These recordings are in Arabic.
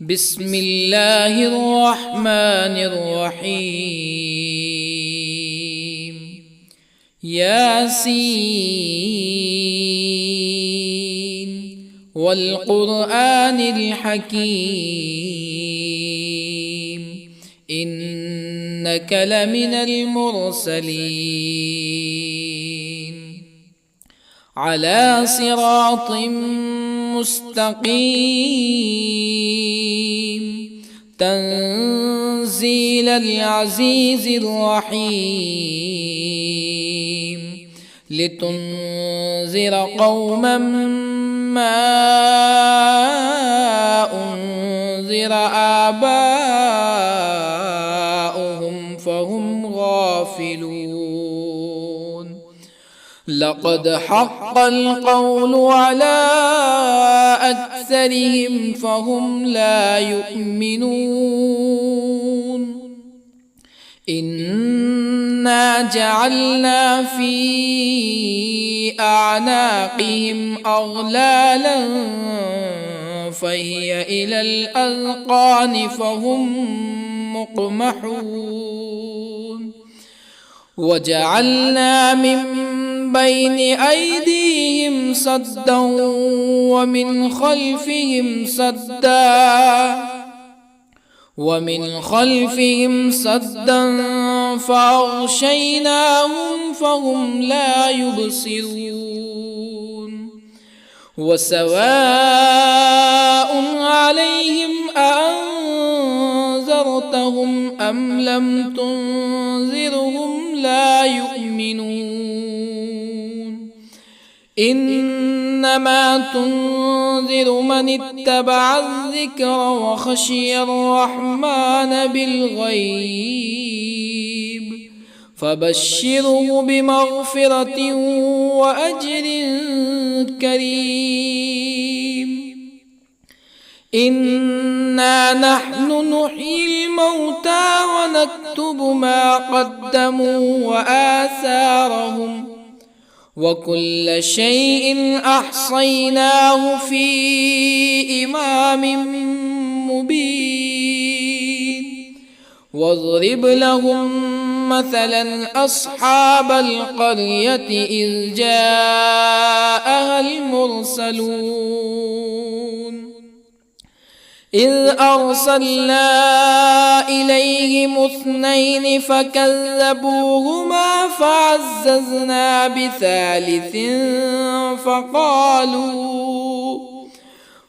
بسم الله الرحمن الرحيم. ياسين والقرآن الحكيم إنك لمن المرسلين على صراط مستقيم تنزيل العزيز الرحيم لتنذر قوما ما أنذر آباؤهم فهم غافلون. لقد حق القول على أكثرهم فهم لا يؤمنون. إنا جعلنا في أعناقهم أغلالا فهي إلى الأذقان فهم مقمحون. وجعلنا من بين أيديهم سدا ومن خلفهم سدا فأغشيناهم فهم لا يبصرون. وسواء عليهم أأنذرتهم أم لم تنذرهم لا يؤمنون. إنما تنذر من اتبع الذكر وخشي الرحمن بالغيب فبشره بمغفرة وأجر كريم. إنا نحن نحيي الموتى ونكتب ما قدموا وآثارهم وكل شيء أحصيناه في إمام مبين. واضرب لهم مثلا أصحاب القرية إذ جاءها المرسلون إذ أرسلنا إليهم اثنين فكذبوهما فعززنا بثالث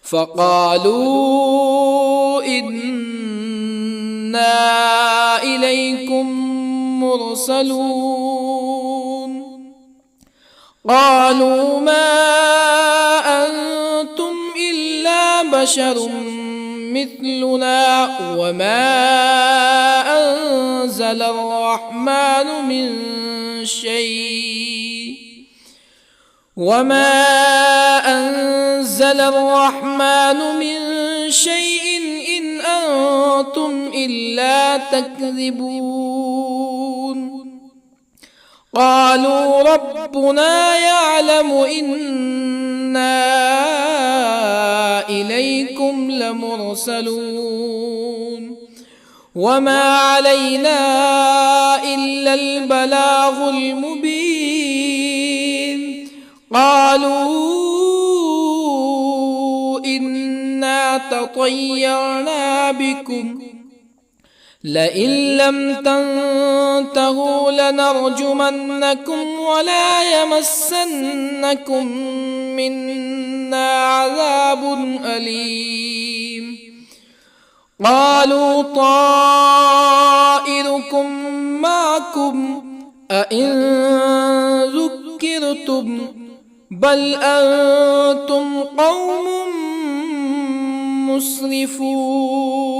فقالوا إنا إليكم مرسلون. قالوا ما أنتم إلا بشر مثلنا وما أنزل الرحمن من شيء إن أنتم إلا تكذبون. قالوا ربنا يعلم إنا إليكم لمرسلون وما علينا إلا البلاغ المبين. قالوا إنا تطيرنا بكم لئن لم تنتهوا لنرجمنكم ولا يمسنكم منا عذاب أليم. قالوا طائركم معكم أئن ذكرتم بل أنتم قوم مسرفون.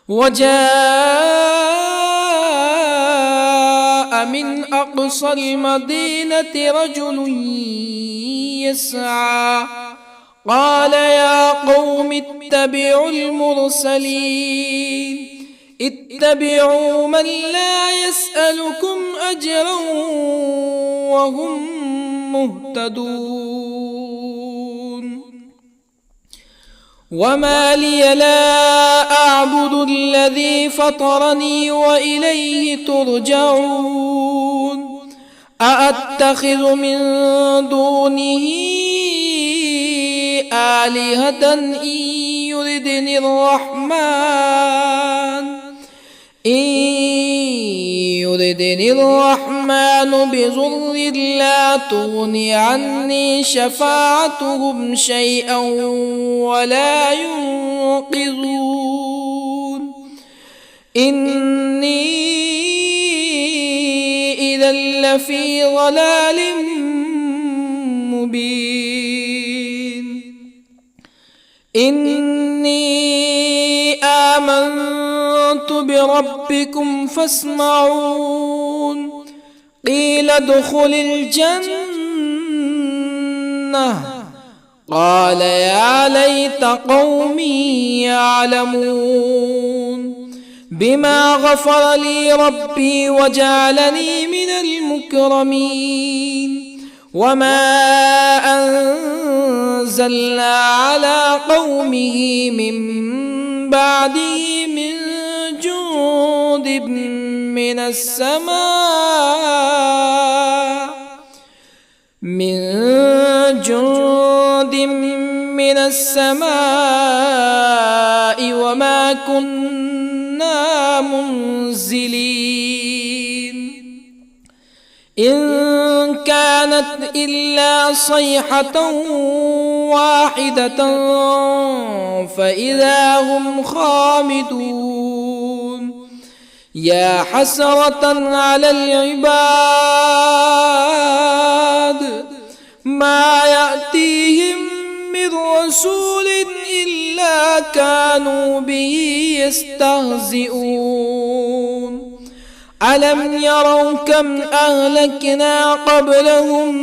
وجاء من أقصى المدينة رجل يسعى قال يا قوم اتبعوا المرسلين اتبعوا من لا يسألكم أجرا وهم مهتدون. وما لي لا أعبد الذي فطرني وإليه ترجعون أأتخذ من دونه آلهة يردني الرحمن بضر لا تغن عني شفاعتهم شيئا ولا ينقذون إني إذا لفي ضلال مبين إني آمنت بربكم فاسمعون قيل ادخل الجنة قال يا ليت قومي يعلمون بما غفر لي ربي وجعلني من المكرمين وما أنزلنا على قومه من بعده من جند من السماء وما كنا منزلين إن كانت إلا صيحة واحدة فإذا هم خامدون يا حسرة على العباد ما يأتيهم من رسول إلا كانوا به يستهزئون ألم يروا كم أهلكنا قبلهم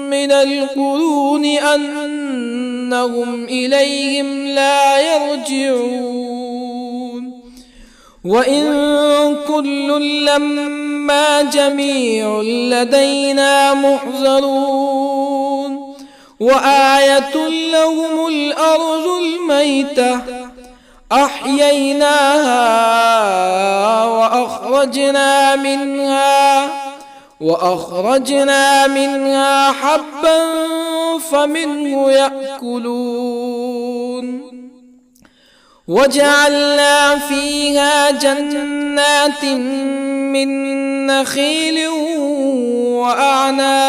من القرون أنهم إليهم لا يرجعون وإن كل لما جميع لدينا محضرون وآية لهم الأرض الميتة أحييناها وأخرجنا منها حبا فمنه يأكلون وجعلنا فيها جنات من نخيل وأعناب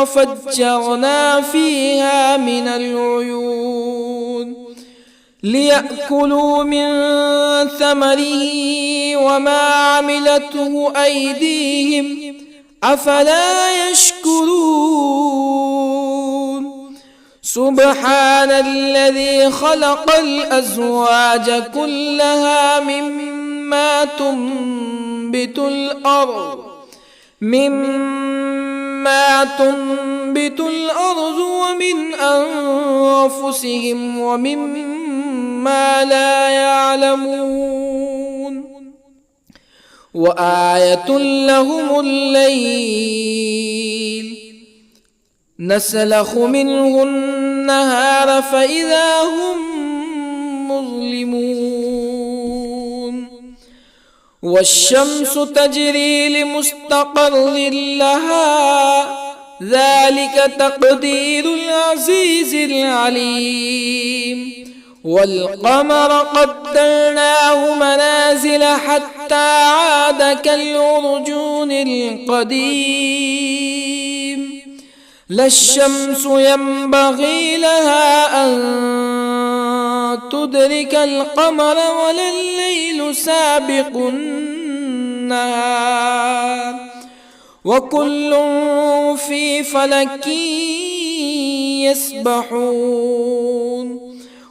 وفجرنا فيها من العيون ليأكلوا من ثمره وما عملته أيديهم أفلا يشكرون سبحان الذي خلق الأزواج كلها مما تنبت الأرض ومن أنفسهم ومما لا يعلمون وآية لهم الليل نسلخ منه النهار فإذا هم مظلمون والشمس تجري لمستقر لها ذلك تقدير العزيز العليم والقمر قدرناه منازل حتى عاد كالعرجون القديم لا الشمس ينبغي لها أن تدرك القمر ولا الليل سابق النهار وكل في فلك يسبحون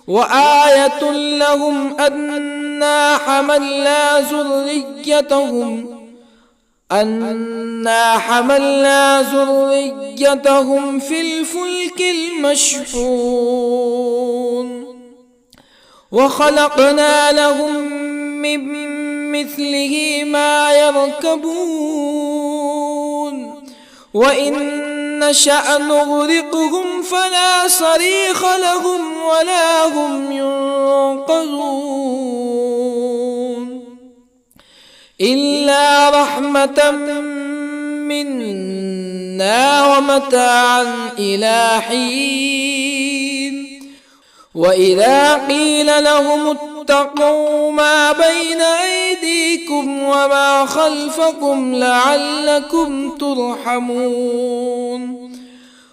وآية لهم أنا حملنا ذريتهم في الفلك المشحون وخلقنا لهم من مثله ما يركبون وإن نشأ نغرقهم فلا صريخ لهم ولا هم ينقذون إلا رحمة منا ومتاعا إلى حين وإذا قيل لهم اتقوا ما بين أيديكم وما خلفكم لعلكم ترحمون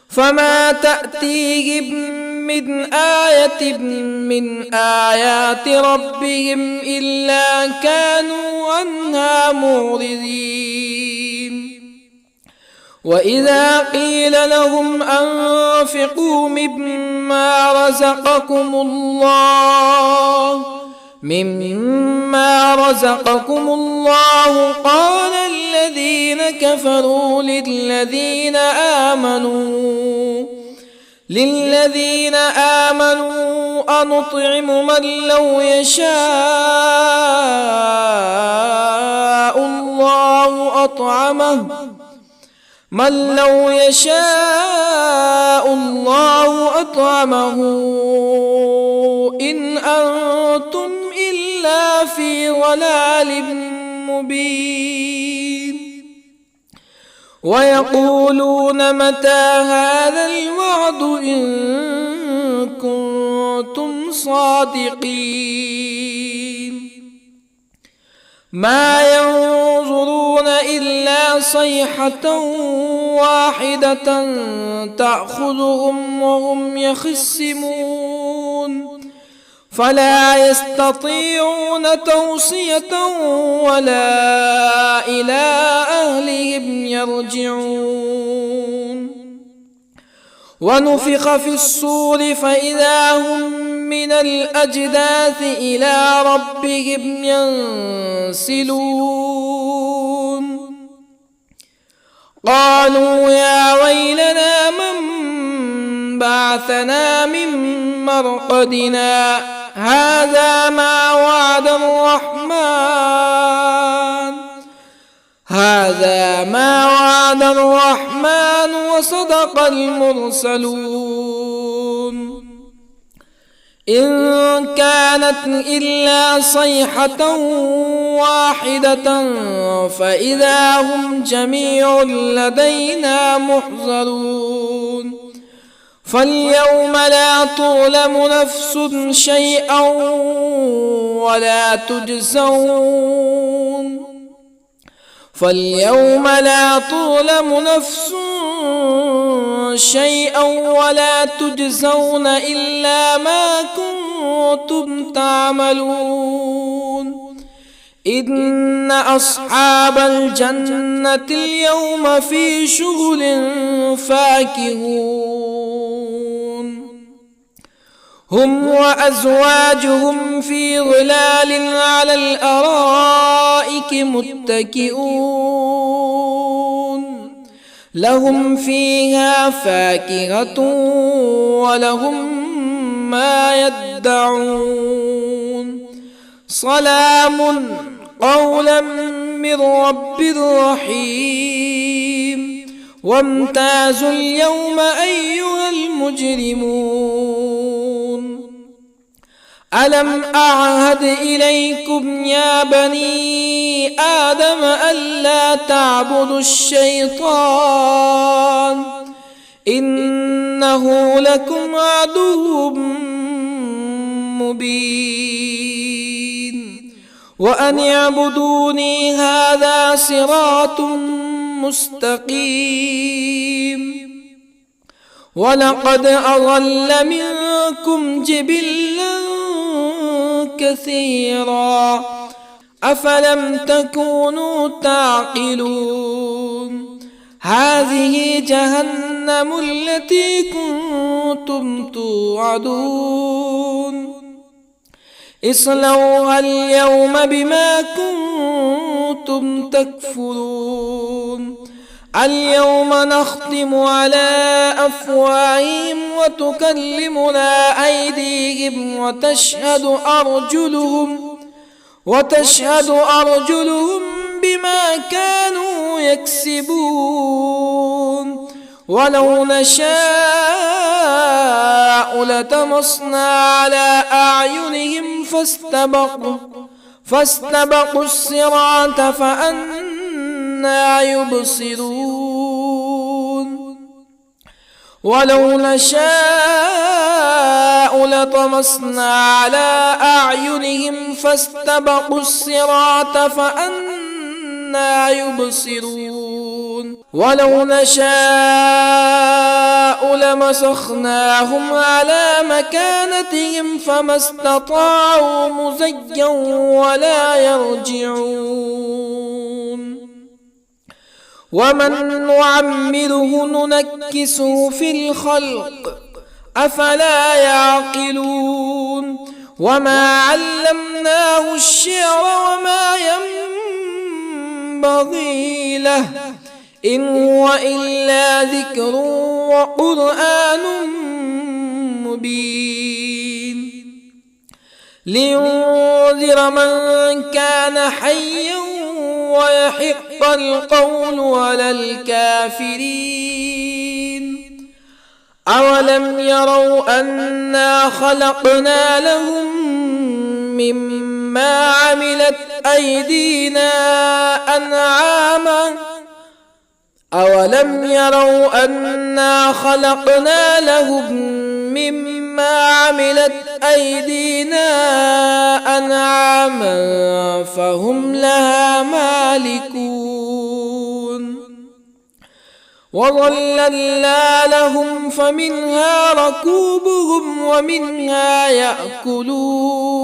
فما تأتيهم من آية من آيات ربهم إلا كانوا عنها معرضين وإذا قيل لهم أنفقوا مما رزقكم الله قال الذين كفروا للذين آمنوا أنطعم من لو يشاء الله أطعمه إن أنتم إلا في ضلال مبين ويقولون متى هذا الوعد إن كنتم صادقين ما ينظرون إلا صيحة واحدة تأخذهم وهم يخصمون فلا يستطيعون توصية ولا إلى أهلهم يرجعون ونفخ في الصور فإذا هم من الأجداث إلى ربهم ينسلون قالوا يا ويلنا من بعثنا من مرقدنا هذا ما وعد الرحمن وصدق المرسلون إن كانت إلا صيحة واحدة فإذا هم جميع لدينا محضرون فاليوم لا تظلم نفس شيئا ولا تجزون إلا ما كنتم تعملون إن أصحاب الجنة اليوم في شغل فاكهون هم وأزواجهم في ظلال على الأرائك متكئون لهم فيها فاكهة ولهم ما يدعون سلام قولا من رب رحيم وامتازوا اليوم أيها المجرمون ألم أعهد إليكم يا بني آدم ألا تعبدوا الشيطان إنه لكم عدو مبين وأن اعبدوني هذا صراط مستقيم ولقد أضل منكم جبلا كثيرا أفلم تكونوا تعقلون هذه جهنم التي كنتم توعدون اصلوها اليوم بما كنتم تكفرون اليوم نختم على أفواههم وتكلمنا أيديهم وتشهد أرجلهم بما كانوا يكسبون ولو نشاء لطمسنا على أعينهم فاستبقوا الصراط فأنى يبصرون ولو نشاء لطمسنا على أعينهم فاستبقوا الصراط فأنى يبصرون ولو نشاء لمسخناهم على مكانتهم فما استطاعوا مزيا ولا يرجعون ومن نعمره ننكسه في الخلق أفلا يعقلون وما علمناه الشعر وما ينبغي له إن هو إلا ذكر وقرآن مبين لينذر من كان حيا ويحق القول على الكافرين أولم يروا أنا خلقنا لهم مما عملت أيدينا أنعاما أولم يروا أنا خلقنا لهم مما عملت أيدينا أنعاما فهم لها مالكون وظللنا لهم فمنها ركوبهم ومنها يأكلون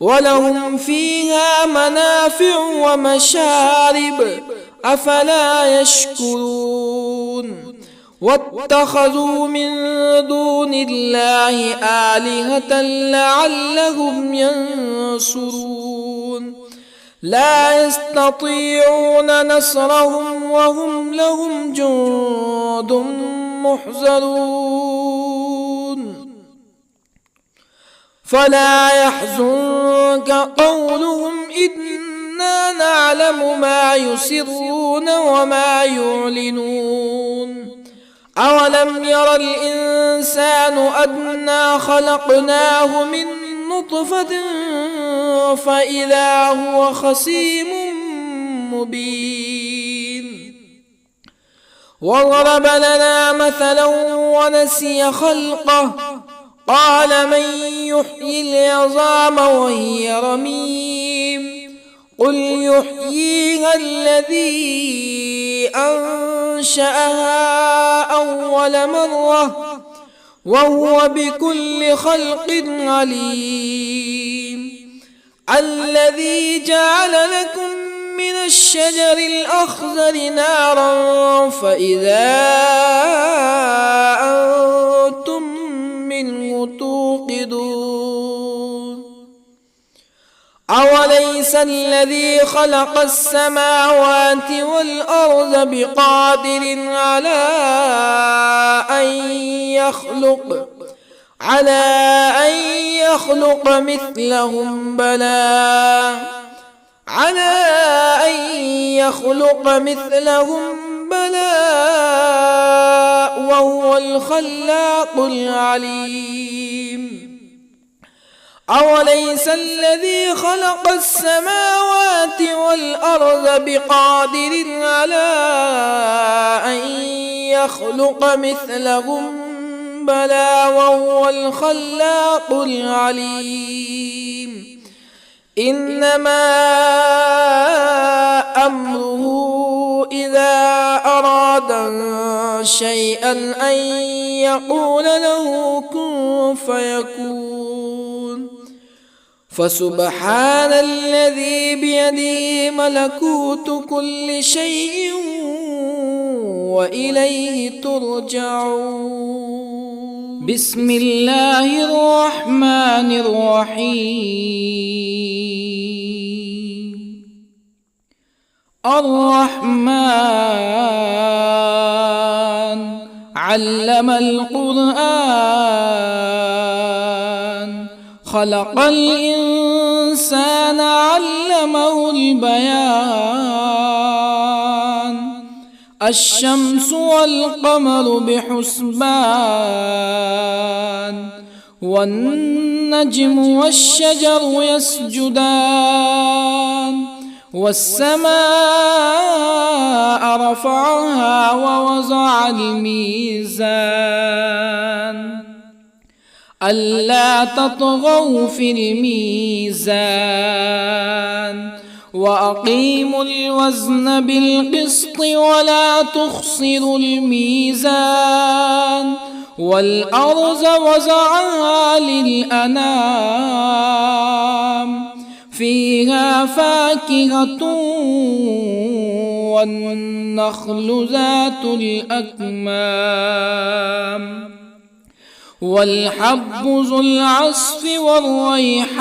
ولهم فيها منافع ومشارب أفلا يشكرون واتخذوا من دون الله آلهة لعلهم ينصرون لا يستطيعون نصرهم وهم لهم جند محضرون فلا يحزنك قولهم إنا نعلم ما يسرون وما يعلنون أولم ير الإنسان أنا خلقناه من نطفة فإذا هو خصيم مبين وضرب لنا مثلا ونسي خلقه قال من يحيي العظام وهي رميم قل يحييها الذي أنشأها أول مرة وهو بكل خلق عليم الذي جعل لكم من الشجر الأخضر نارا فإذا أنتم منه توقدون أوليس الذي خلق السماوات والأرض بقادر على أن يخلق مثلهم بلى وهو الخلاق العليم أوليس الذي خلق السماوات والأرض بقادر على أن يخلق مثلهم بلى وهو الخلاق العليم إنما أمره إذا أراد شيئا أن يقول له كن فيكون فسبحان الذي بيده ملكوت كل شيء وإليه ترجعون بسم الله الرحمن الرحيم الرحمن علم القرآن خلق الإنسان الإنسان علمه البيان الشمس والقمر بحسبان والنجم والشجر يسجدان والسماء رفعها ووضع الميزان ألا تطغوا في الميزان وأقيموا الوزن بالقسط ولا تخسروا الميزان والأرض وضعها للأنام فيها فاكهة والنخل ذات الأكمام والحب ذو العصف والريحان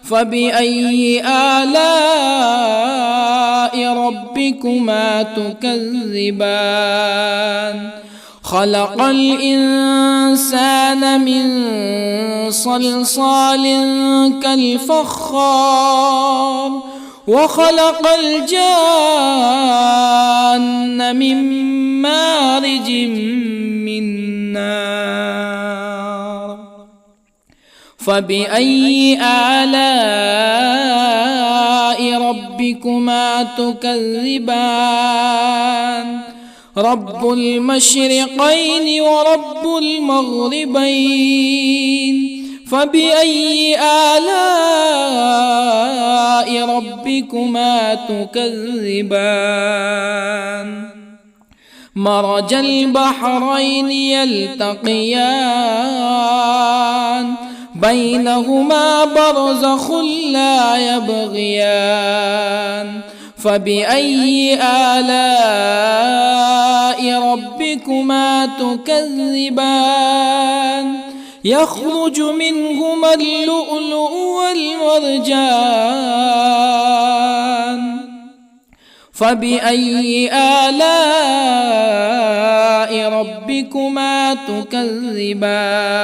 فبأي آلاء ربكما تكذبان خلق الإنسان من صلصال كالفخار وخلق الجان من مارج من نار فبأي آلاء ربكما تكذبان رب المشرقين ورب المغربين فبأي آلاء ربكما تكذبان مرج البحرين يلتقيان بينهما برزخ لا يبغيان فبأي آلاء ربكما تكذبان يخرج منهما اللؤلؤ والمرجان فبأي آلاء ربكما تكذبان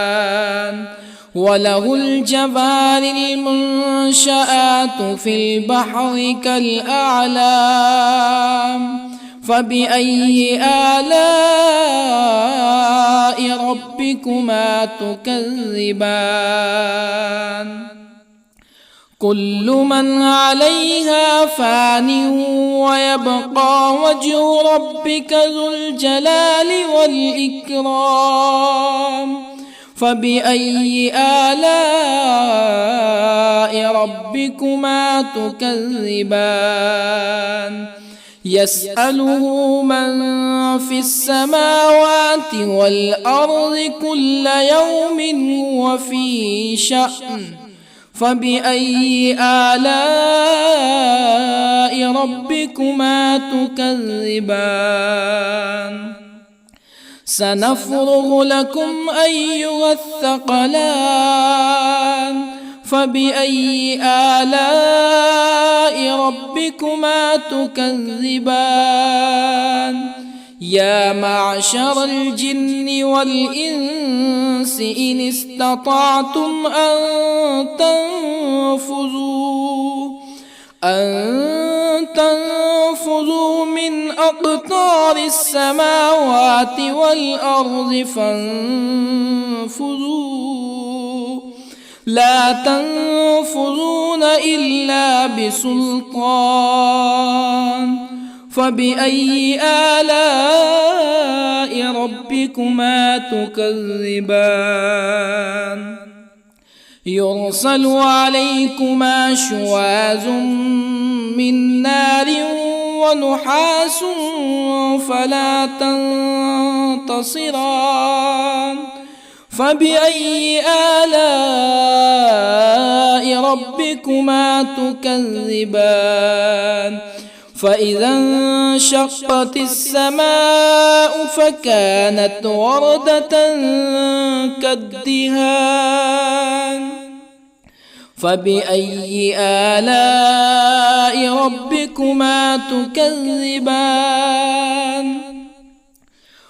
وله الجوار المنشآت في البحر كالأعلام فبأي آلاء ربكما تكذبان كل من عليها فان ويبقى وجه ربك ذو الجلال والإكرام فبأي آلاء ربكما تكذبان يسأله من في السماوات والأرض كل يوم هو في شأن فبأي آلاء ربكما تكذبان سنفرغ لكم أيها الثقلان فبأي آلاء ربكما تكذبان يا معشر الجن والإنس إن استطعتم أن تنفذوا من أقطار السماوات والأرض فانفذوا لا تنفذون إلا بسلطان فبأي آلاء ربكما تكذبان يرسل عليكما شواظ من نار ونحاس فلا تنتصران فبأي آلاء ربكما تكذبان فإذا انشقت السماء فكانت وردة كالدهان فبأي آلاء ربكما تكذبان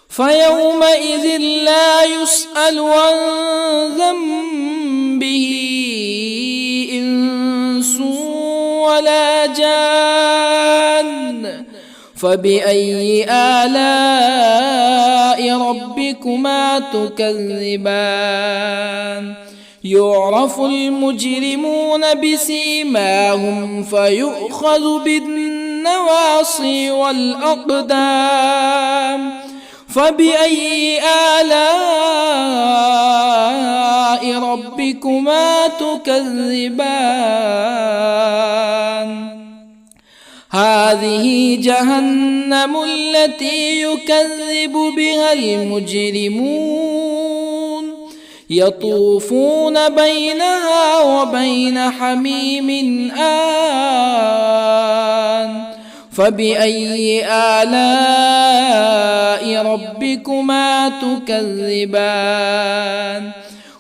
فيومئذ لا يسأل عن ذنبه ولا جان فبأي آلاء ربكما تكذبان يعرف المجرمون بسيماهم فيؤخذ بالنواصي والأقدام فبأي آلاء ربكما تكذبان هذه جهنم التي يكذب بها المجرمون يطوفون بينها وبين حميم آن فبأي آلاء ربكما تكذبان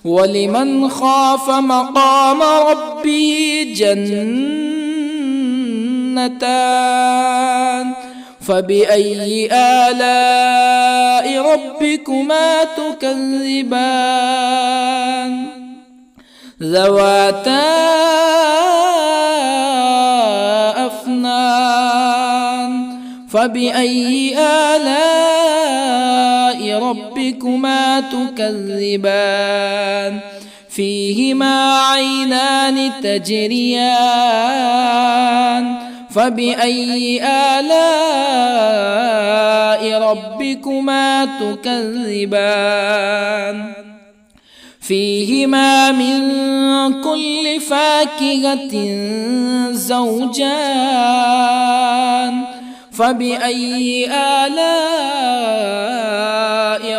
ولمن خاف مقام ربه جنتان فبأي آلاء ربكما تكذبان ذواتا أفنان فبأي آلاء ربكما تكذبان فيهما عينان تجريان فبأي آلاء ربكما تكذبان فيهما من كل فاكهة زوجان فبأي آلاء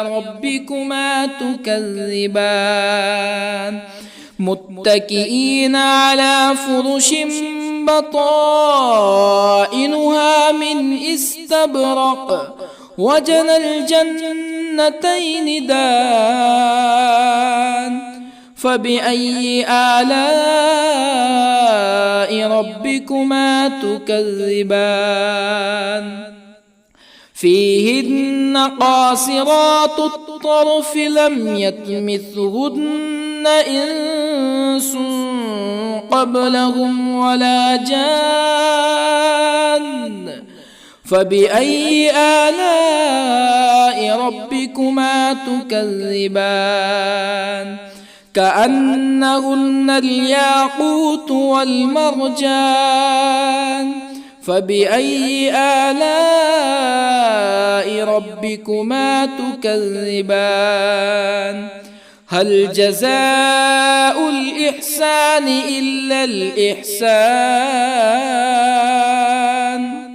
ربكما تكذبان متكئين على فرش بطائنها من استبرق وجنى الجنتين دان فبأي آلاء ربكما تكذبان فيهن قاصرات الطرف لم يطمثهن إنس قبلهم ولا جان فبأي آلاء ربكما تكذبان كأنهن الياقوت والمرجان فبأي آلاء ربكما تكذبان هل جزاء الإحسان إلا الإحسان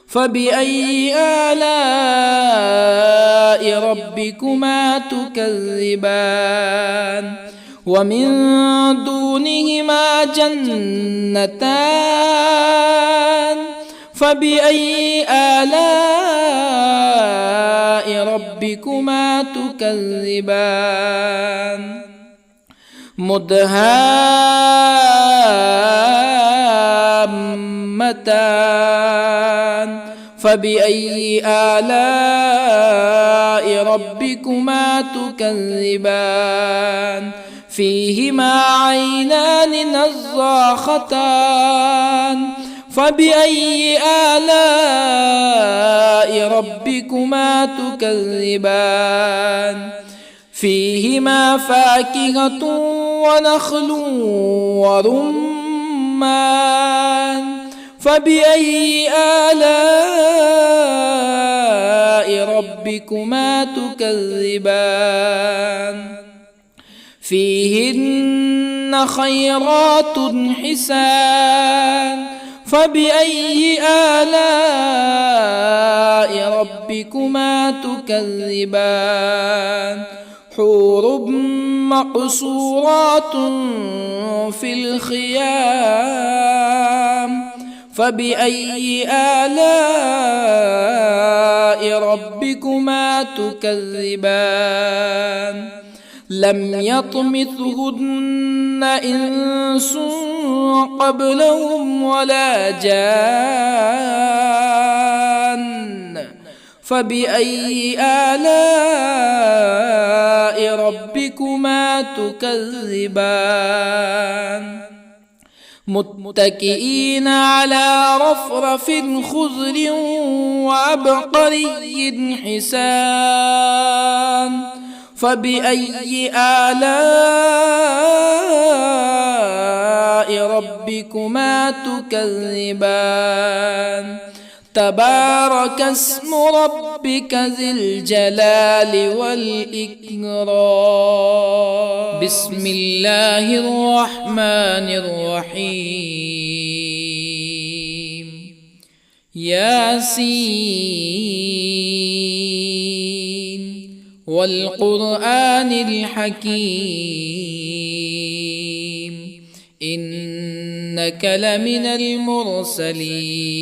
فبأي آلاء ربكما تكذبان ومن دونهما جنتان فبأي آلاء ربكما تكذبان مدهامتان فبأي آلاء ربكما تكذبان فيهما عينان نضاختان فبأي آلاء ربكما تكذبان فيهما فاكهة ونخل ورمان فبأي آلاء ربكما تكذبان فيهن خيرات حسان فبأي آلاء ربكما تكذبان حور مقصورات في الخيام فبأي آلاء ربكما تكذبان لم يطمثهن إنس قبلهم ولا جان فبأي آلاء ربكما تكذبان متكئين على رفرف خضر وعبقري حسان فبأي آلاء ربكما تكذبان تبارك اسم ربك ذي الجلال والإكرام بسم الله الرحمن الرحيم ياسين والقرآن الحكيم إنك لمن المرسلين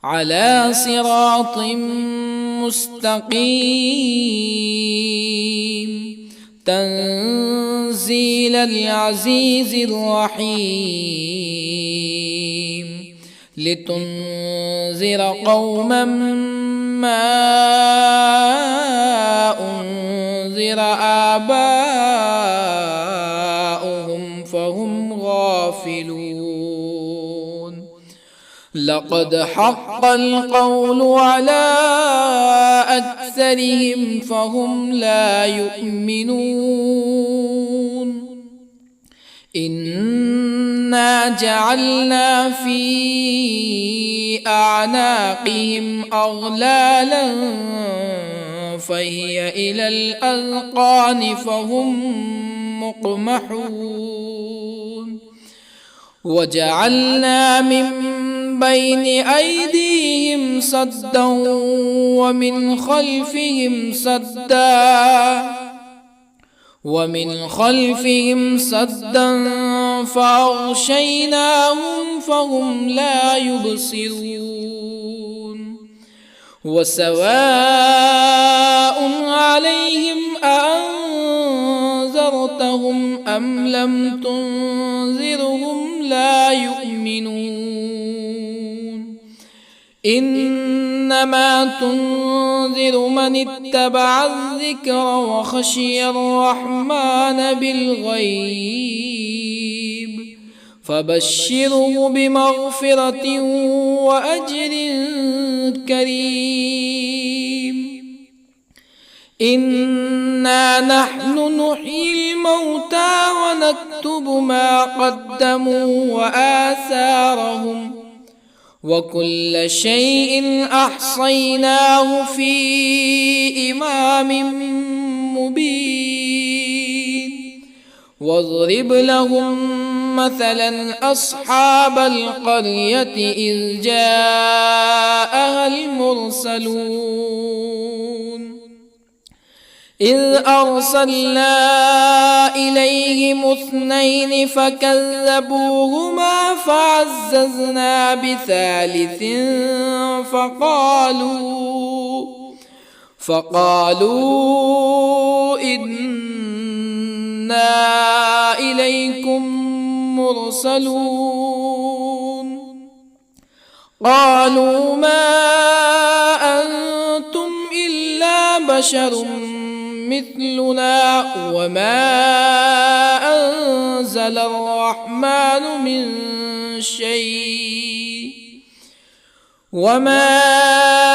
على صراط مستقيم تنزيل العزيز الرحيم لتنذر قوما ما أنذر آباؤهم فهم غافلون لقد حق القول على أكثرهم فهم لا يؤمنون إنا جعلنا في أعناقهم أغلالا فهي إلى الأذقان فهم مقمحون وجعلنا من بين أيديهم سدا ومن خلفهم سدا فأغشيناهم فهم لا يبصرون وسواء عليهم أأنذرتهم أم لم تنذرهم لا يؤمنون إنما تنذر من اتبع الذكر وخشي الرحمن بالغيب فبشره بمغفرة وأجر كريم إنا نحن نحيي الموتى ونكتب ما قدموا وآثارهم وكل شيء أحصيناه في إمام مبين واضرب لهم مثلا أصحاب القرية إذ جاءها المرسلون إذ أرسلنا إليهم اثنين فكذبوهما فعززنا بثالث فقالوا إنا إليكم مرسلون قالوا ما أنتم إلا بشر مثلنا وما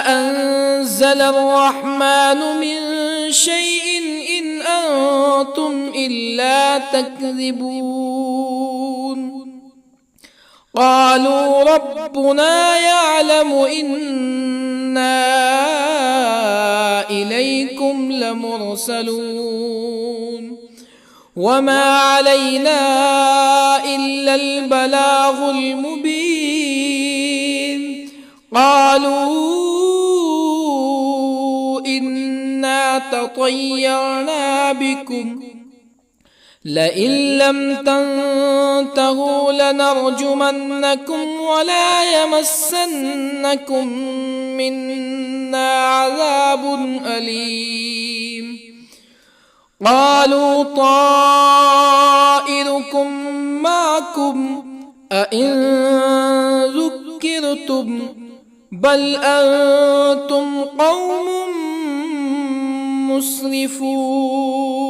أنزل الرحمن من شيء إن أنتم إلا تكذبون قالوا ربنا يعلم إنا إليكم لمرسلون وما علينا إلا البلاغ المبين قالوا إنا تطيرنا بكم لئن لم تنتهوا لنرجمنكم ولا يمسنكم منا عذاب أليم قالوا طائركم معكم أئن ذكرتم بل أنتم قوم مسرفون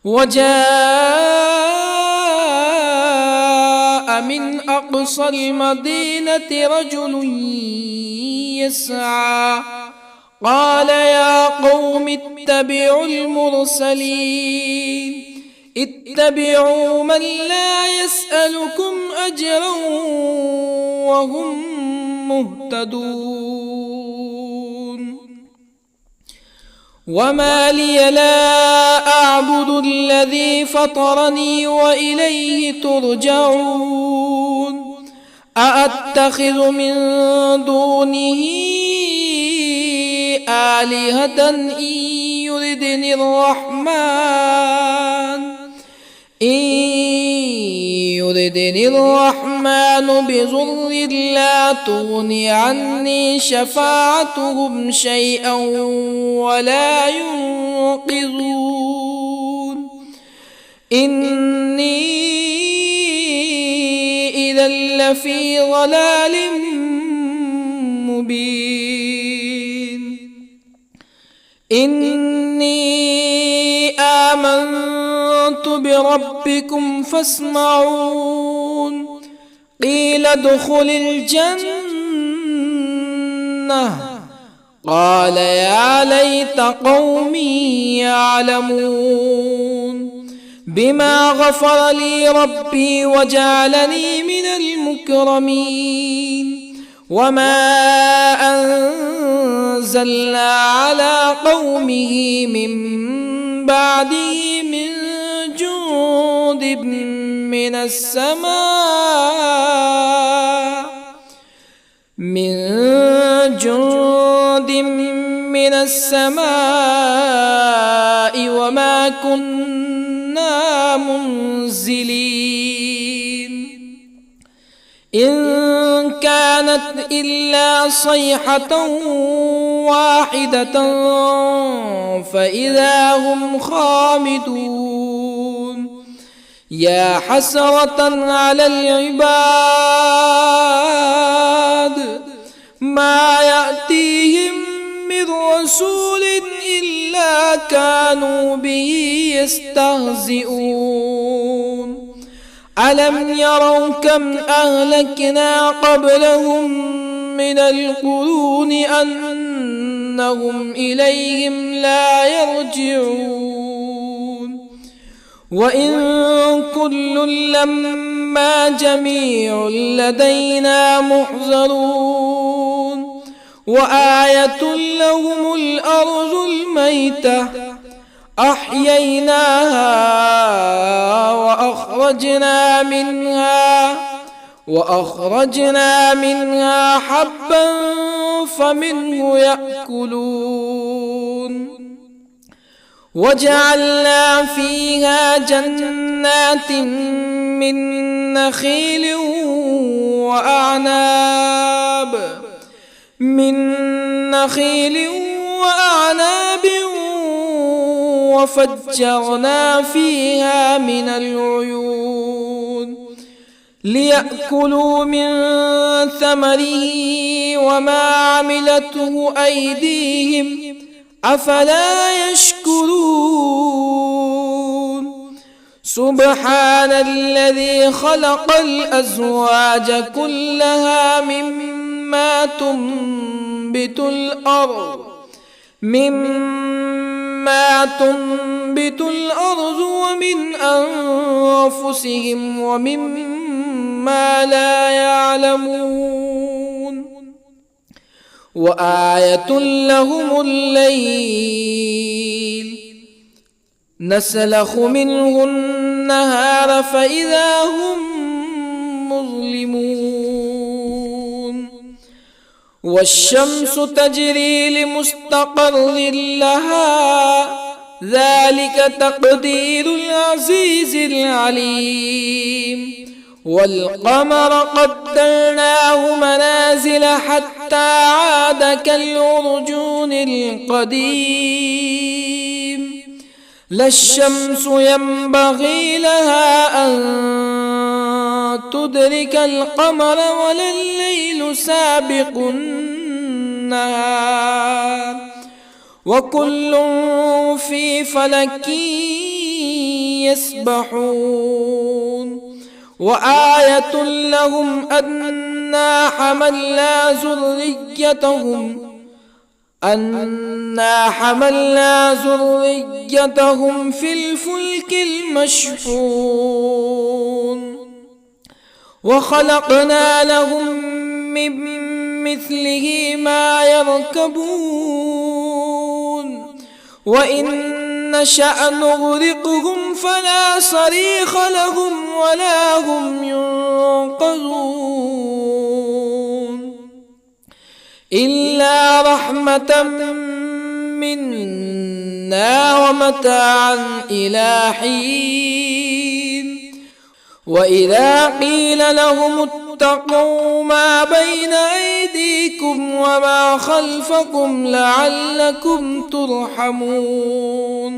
وجاء من أقصى المدينة رجل يسعى قال يا قوم اتبعوا المرسلين اتبعوا من لا يسألكم أجرا وهم مهتدون وما لي لا أعبد الذي فطرني وإليه ترجعون أأتخذ من دونه آلهة إن يردني الرحمن بضر لا تغني عني شفاعتهم شيئا ولا ينقذون إني إذا لفي ضلال مبين إني آمنت بربكم فاسمعون قيل ادخل الجنة قال يا ليت قومي يعلمون بما غفر لي ربي وجعلني من المكرمين وما أنزلنا على قومه من بعده من جند من السماء وما كنا منزلين إن كانت إلا صيحة واحدة فإذا هم خامدون يا حسرة على العباد ما يأتيهم من رسول إلا كانوا به يستهزئون ألم يروا كم أهلكنا قبلهم من القرون أنهم إليهم لا يرجعون وإن كل لما جميع لدينا محضرون وآية لهم الأرض الميتة أحييناها وأخرجنا منها حبا فمنه يأكلون وجعلنا فيها جنات من نخيل وأعناب وفجرنا فيها من العيون ليأكلوا من ثمره وما عملته أيديهم أفلا يشكرون سبحان الذي خلق الأزواج كلها مما تنبت الأرض ومن أنفسهم ومما لا يعلمون وآية لهم الليل نسلخ منه النهار فإذا هم مظلمون والشمس تجري لمستقر لها ذلك تقدير العزيز العليم والقمر قدرناه منازل حتى عاد كالعرجون القديم لا الشمس ينبغي لها أن تدرك القمر ولا الليل سابق النهار وكل في فلك يسبحون وآية لهم أنا حملنا ذريتهم في الفلك المشحون وخلقنا لهم من مثله ما يركبون وإن نشأ نغرقهم فلا صريخ لهم ولا هم ينقذون إلا رحمة منا ومتاعا إلى حين وإذا قيل لهم اتقوا ما بين أيديكم وما خلفكم لعلكم ترحمون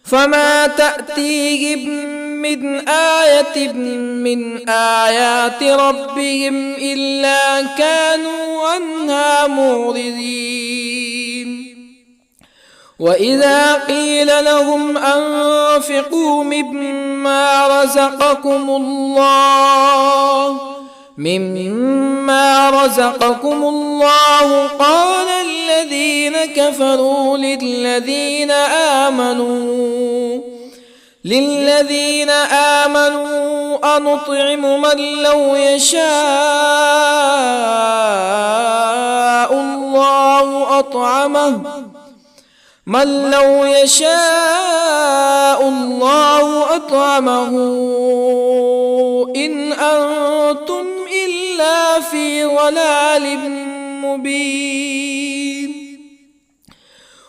فما تأتيهم من آية من آيات ربهم إلا كانوا عنها معرضين وإذا قيل لهم أنفقوا مما رزقكم الله قال الذين كفروا للذين آمنوا أنطعم من لو يشاء الله أطعمه إن أنتم إلا في ضلال مبين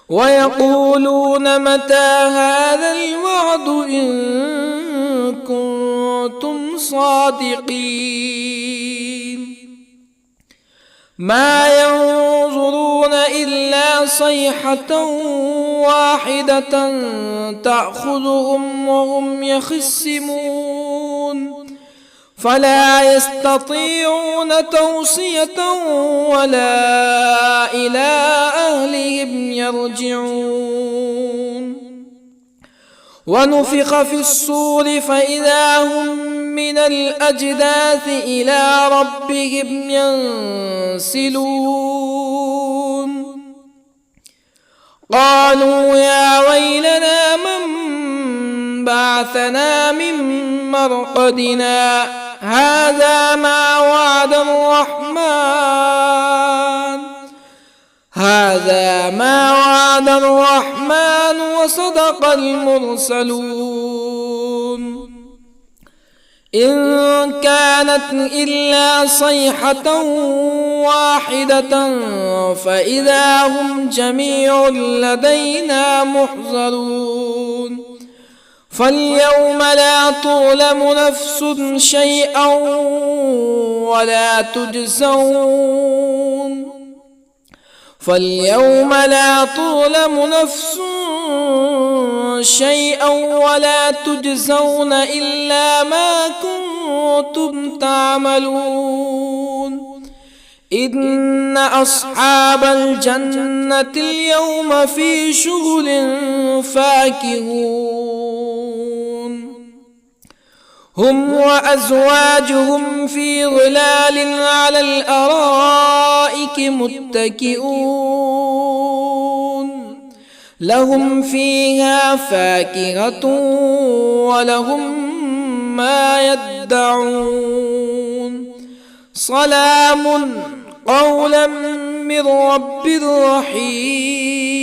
ويقولون متى هذا الوعد إن كنتم صادقين ما ينظرون إلا صيحة واحدة تأخذهم وهم يخصمون فلا يستطيعون توصية ولا إلى أهلهم يرجعون ونفخ في الصور فإذا هم من الأجداث إلى ربهم ينسلون قالوا يا ويلنا من بعثنا من مرقدنا هذا ما وعد الرحمن وصدق المرسلون إن كانت إلا صيحة واحدة فإذا هم جميع لدينا محضرون فاليوم لا تظلم نفس شيئا ولا تجزون إلا ما كنتم تعملون إن أصحاب الجنة اليوم في شغل فاكهون هم وأزواجهم في ظلال على الأرائك متكئون لهم فيها فاكهة ولهم ما يدعون سلام قولا من رب رحيم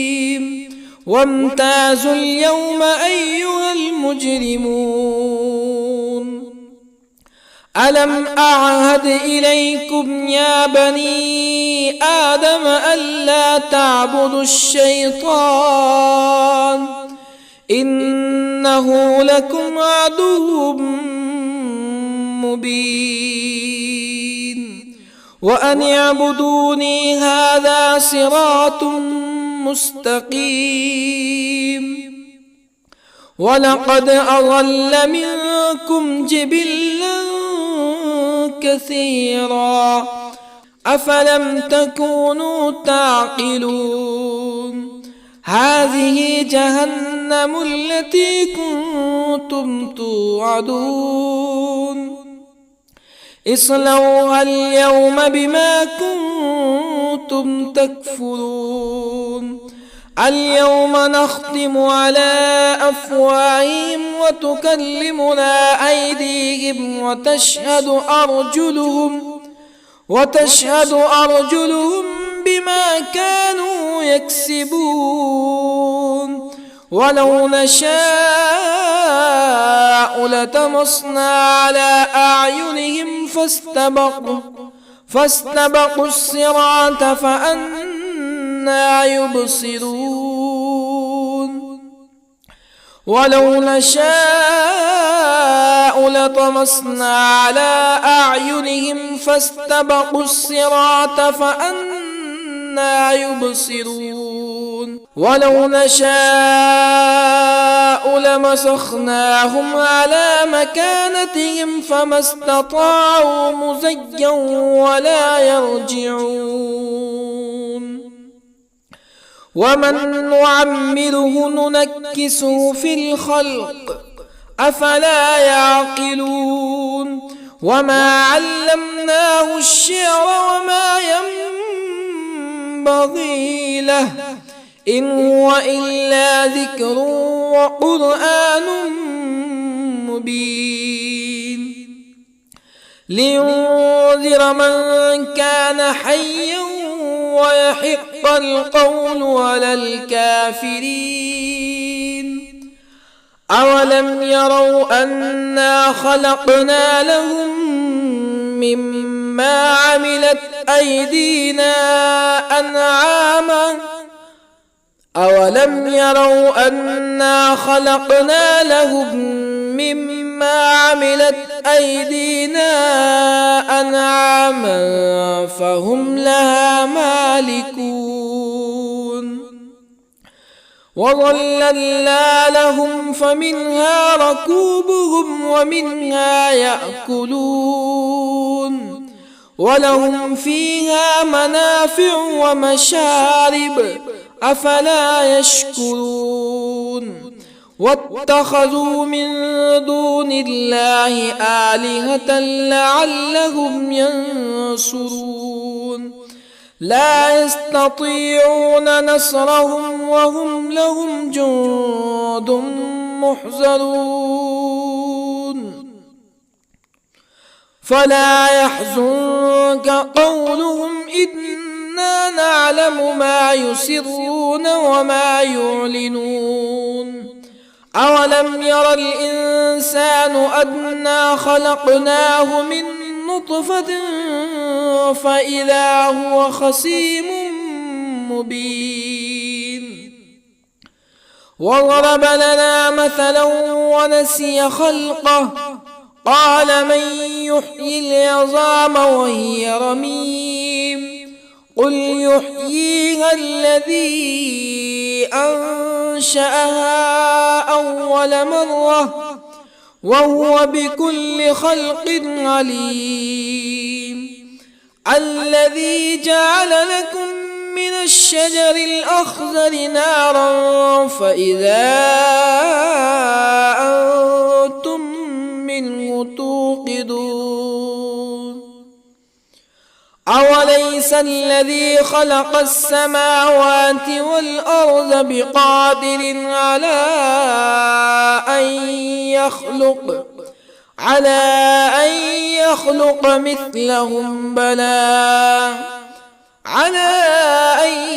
وامتازوا اليوم أيها المجرمون ألم أعهد إليكم يا بني آدم ألا تعبدوا الشيطان إنه لكم عدو مبين وأن اعبدوني هذا صراط مستقيم ولقد أضل منكم جبلا كثيرا أفلم تكونوا تعقلون هذه جهنم التي كنتم كنتم توعدون اصلوها اليوم بما كنتم تكفرون اليوم نختم على أفواههم وتكلمنا أيديهم وتشهد أرجلهم بما كانوا يكسبون ولو نشاء لطمسنا على أعينهم فاستبقوا الصراط فأنى يبصرون ولو نشاء لطمسنا على أعينهم فاستبقوا الصراط فأنى يبصرون ولو نشاء لمسخناهم على مكانتهم فما استطاعوا مزيا ولا يرجعون ومن نعمره ننكسه في الخلق أفلا يعقلون وما علمناه الشعر وما ينبغي له إن هو إلا ذكر وقرآن مبين لينذر من كان حيا ويحق القول على الكافرين أولم يروا أنا خلقنا لهم مما عملت أيدينا أنعاما أولم يروا أنا خلقنا لهم مما عملت أيدينا أنعاما فهم لها مالكون وظللنا لهم فمنها ركوبهم ومنها يأكلون ولهم فيها منافع ومشارب أفلا يشكرون واتخذوا من دون الله آلهة لعلهم ينصرون لا يستطيعون نصرهم وهم لهم جند محضرون فلا يحزنك قولهم إنا نعلم ما يسرون وما يعلنون أولم ير الإنسان أنا خلقناه من نطفة فإذا هو خصيم مبين وضرب لنا مثلا ونسي خلقه قال من يحيي العظام وهي رميم قل يحييها الذي أنشأها أول مرة وهو بكل خلق عليم الذي جعل لكم من الشجر الأخضر نارا فإذا أنتم منه توقدون أوليس الذي خلق السماوات والأرض بقادر على أن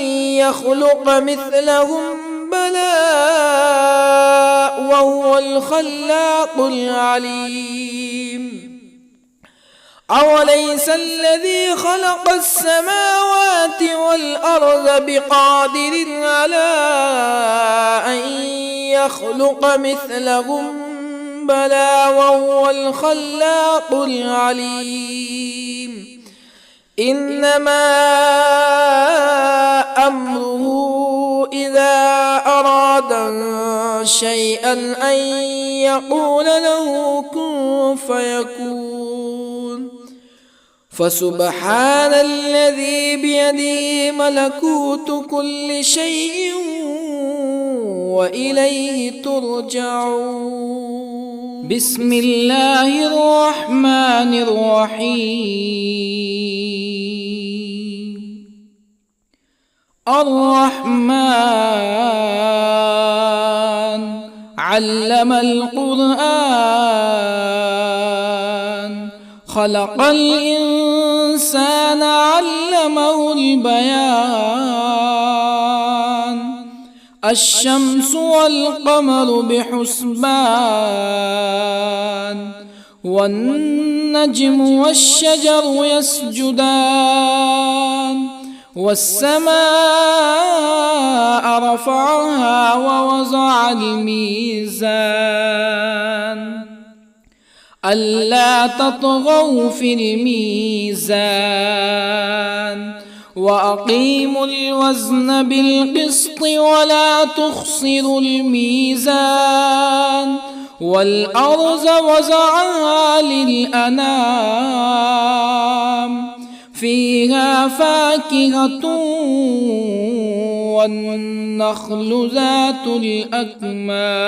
يخلق مثلهم بلى وهو الخلاق العليم أوليس الذي خلق السماوات والأرض بقادر على أن يخلق مثلهم بلى وهو الخلاق العليم إنما أمره إذا أراد شيئا أن يقول له كن فيكون فسبحان الذي بيده ملكوت كل شيء وإليه ترجعون. بسم الله الرحمن الرحيم. الرحمن علم القرآن، خلق الإنسان علمه البيان. الشمس والقمر بحسبان، والنجم والشجر يسجدان. والسماء رفعها ووضع الميزان، ألا تطغوا في الميزان. وأقيموا الوزن بالقسط ولا تخسروا الميزان. والأرض وضعها للأنام، فيها فاكهة والنخل ذات الأكمام،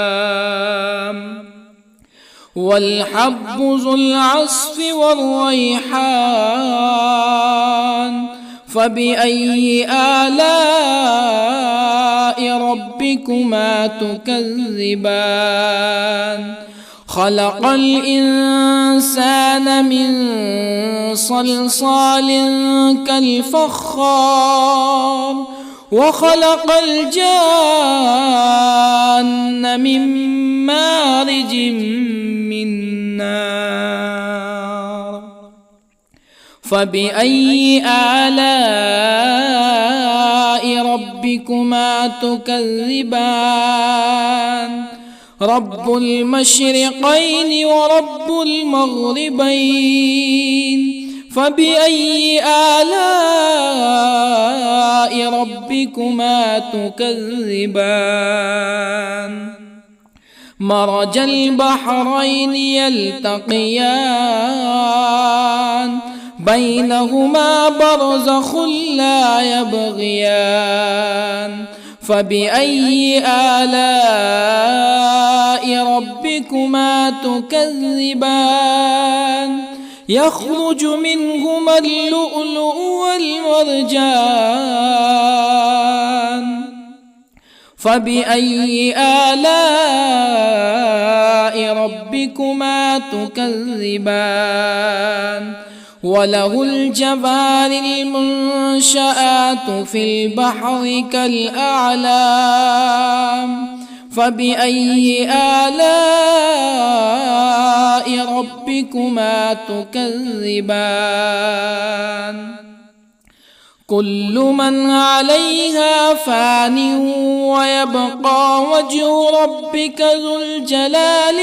والحب ذو العصف والريحان. فبأي آلاء ربكما تكذبان؟ خلق الإنسان من صلصال كالفخار، وخلق الجان من مارج من نار. فبأي آلاء ربكما تكذبان؟ رب المشرقين ورب المغربين. فبأي آلاء ربكما تكذبان؟ مرج البحرين يلتقيان، بينهما برزخ لا يبغيان. فبأي آلاء ربكما تكذبان؟ يخرج منهما اللؤلؤ والمرجان. فبأي آلاء ربكما تكذبان؟ وله الجوار المنشآت في البحر كالأعلام. فبأي آلاء ربكما تكذبان؟ كل من عليها فان، ويبقى وجه ربك ذو الجلال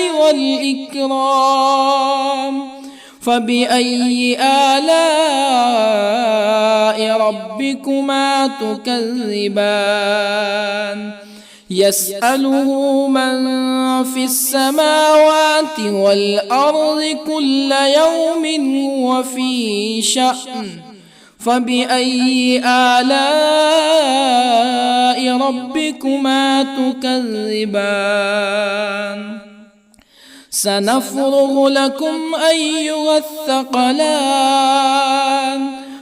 والإكرام. فبأي آلاء ربكما تكذبان؟ يسأله من في السماوات والأرض كل يوم هو في شأن. فبأي آلاء ربكما تكذبان؟ سنفرغ لكم أيها الثقلان.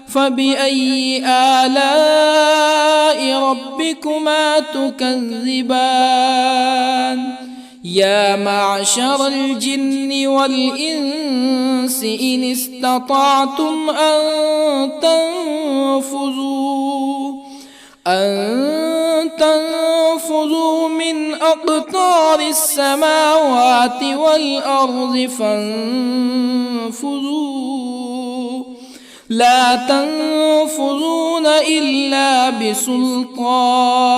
فبأي آلاء ربكما تكذبان؟ يا معشر الجن والإنس إن استطعتم أن تنفذوا من أقطار السماوات والأرض فانفذوا، لا تنفذون إلا بسلطان.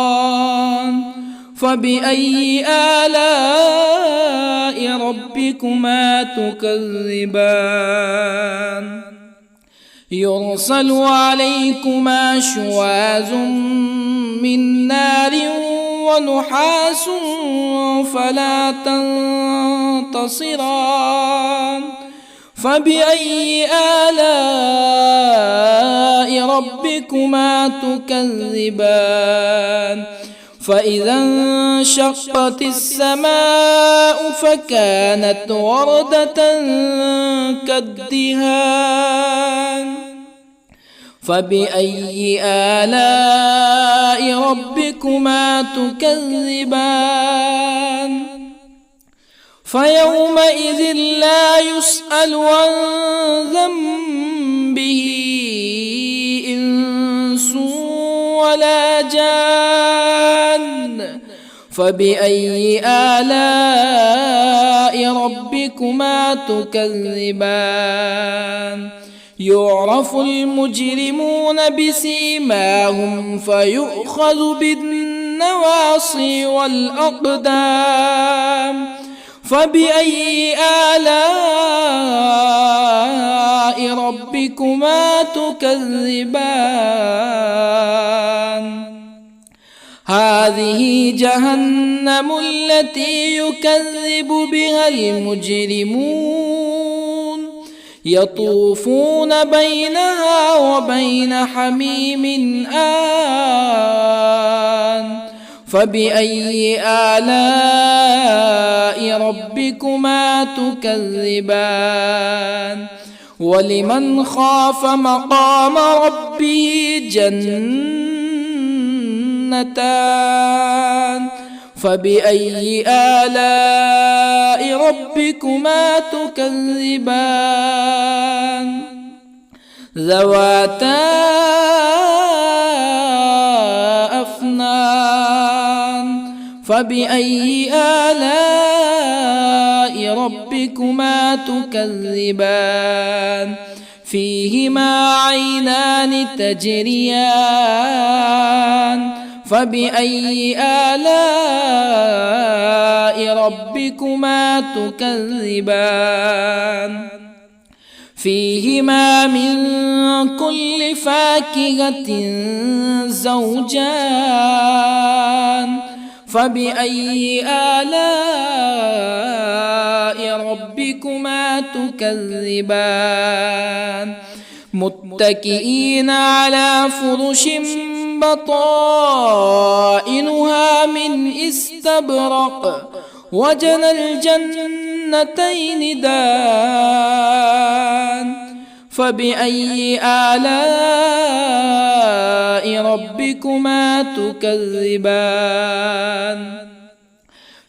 فبأي آلاء ربكما تكذبان؟ يرسل عليكما شواظ من نار ونحاس فلا تنتصران. فبأي آلاء ربكما تكذبان؟ فإذا انشقت السماء فكانت وردة كالدهان فبأي آلاء ربكما تكذبان فيومئذ لا يسأل عن ذنبه إنس ولا جان فبأي آلاء ربكما تكذبان يعرف المجرمون بسيماهم فيؤخذ بالنواصي والأقدام فبأي آلاء ربكما تكذبان هذه جهنم التي يكذب بها المجرمون يطوفون بينها وبين حميم آن فبأي آلاء ربكما تكذبان ولمن خاف مقام ربه جنتان فبأي آلاء ربكما تكذبان ذواتا أفنان فبأي آلاء ربكما تكذبان فيهما عينان تجريان فبأي آلاء ربكما تكذبان فيهما من كل فاكهة زوجان فبأي آلاء ربكما تكذبان متكئين على فرش بطائنها من استبرق وجنى الجنتين دان فبأي آلاء ربكما تكذبان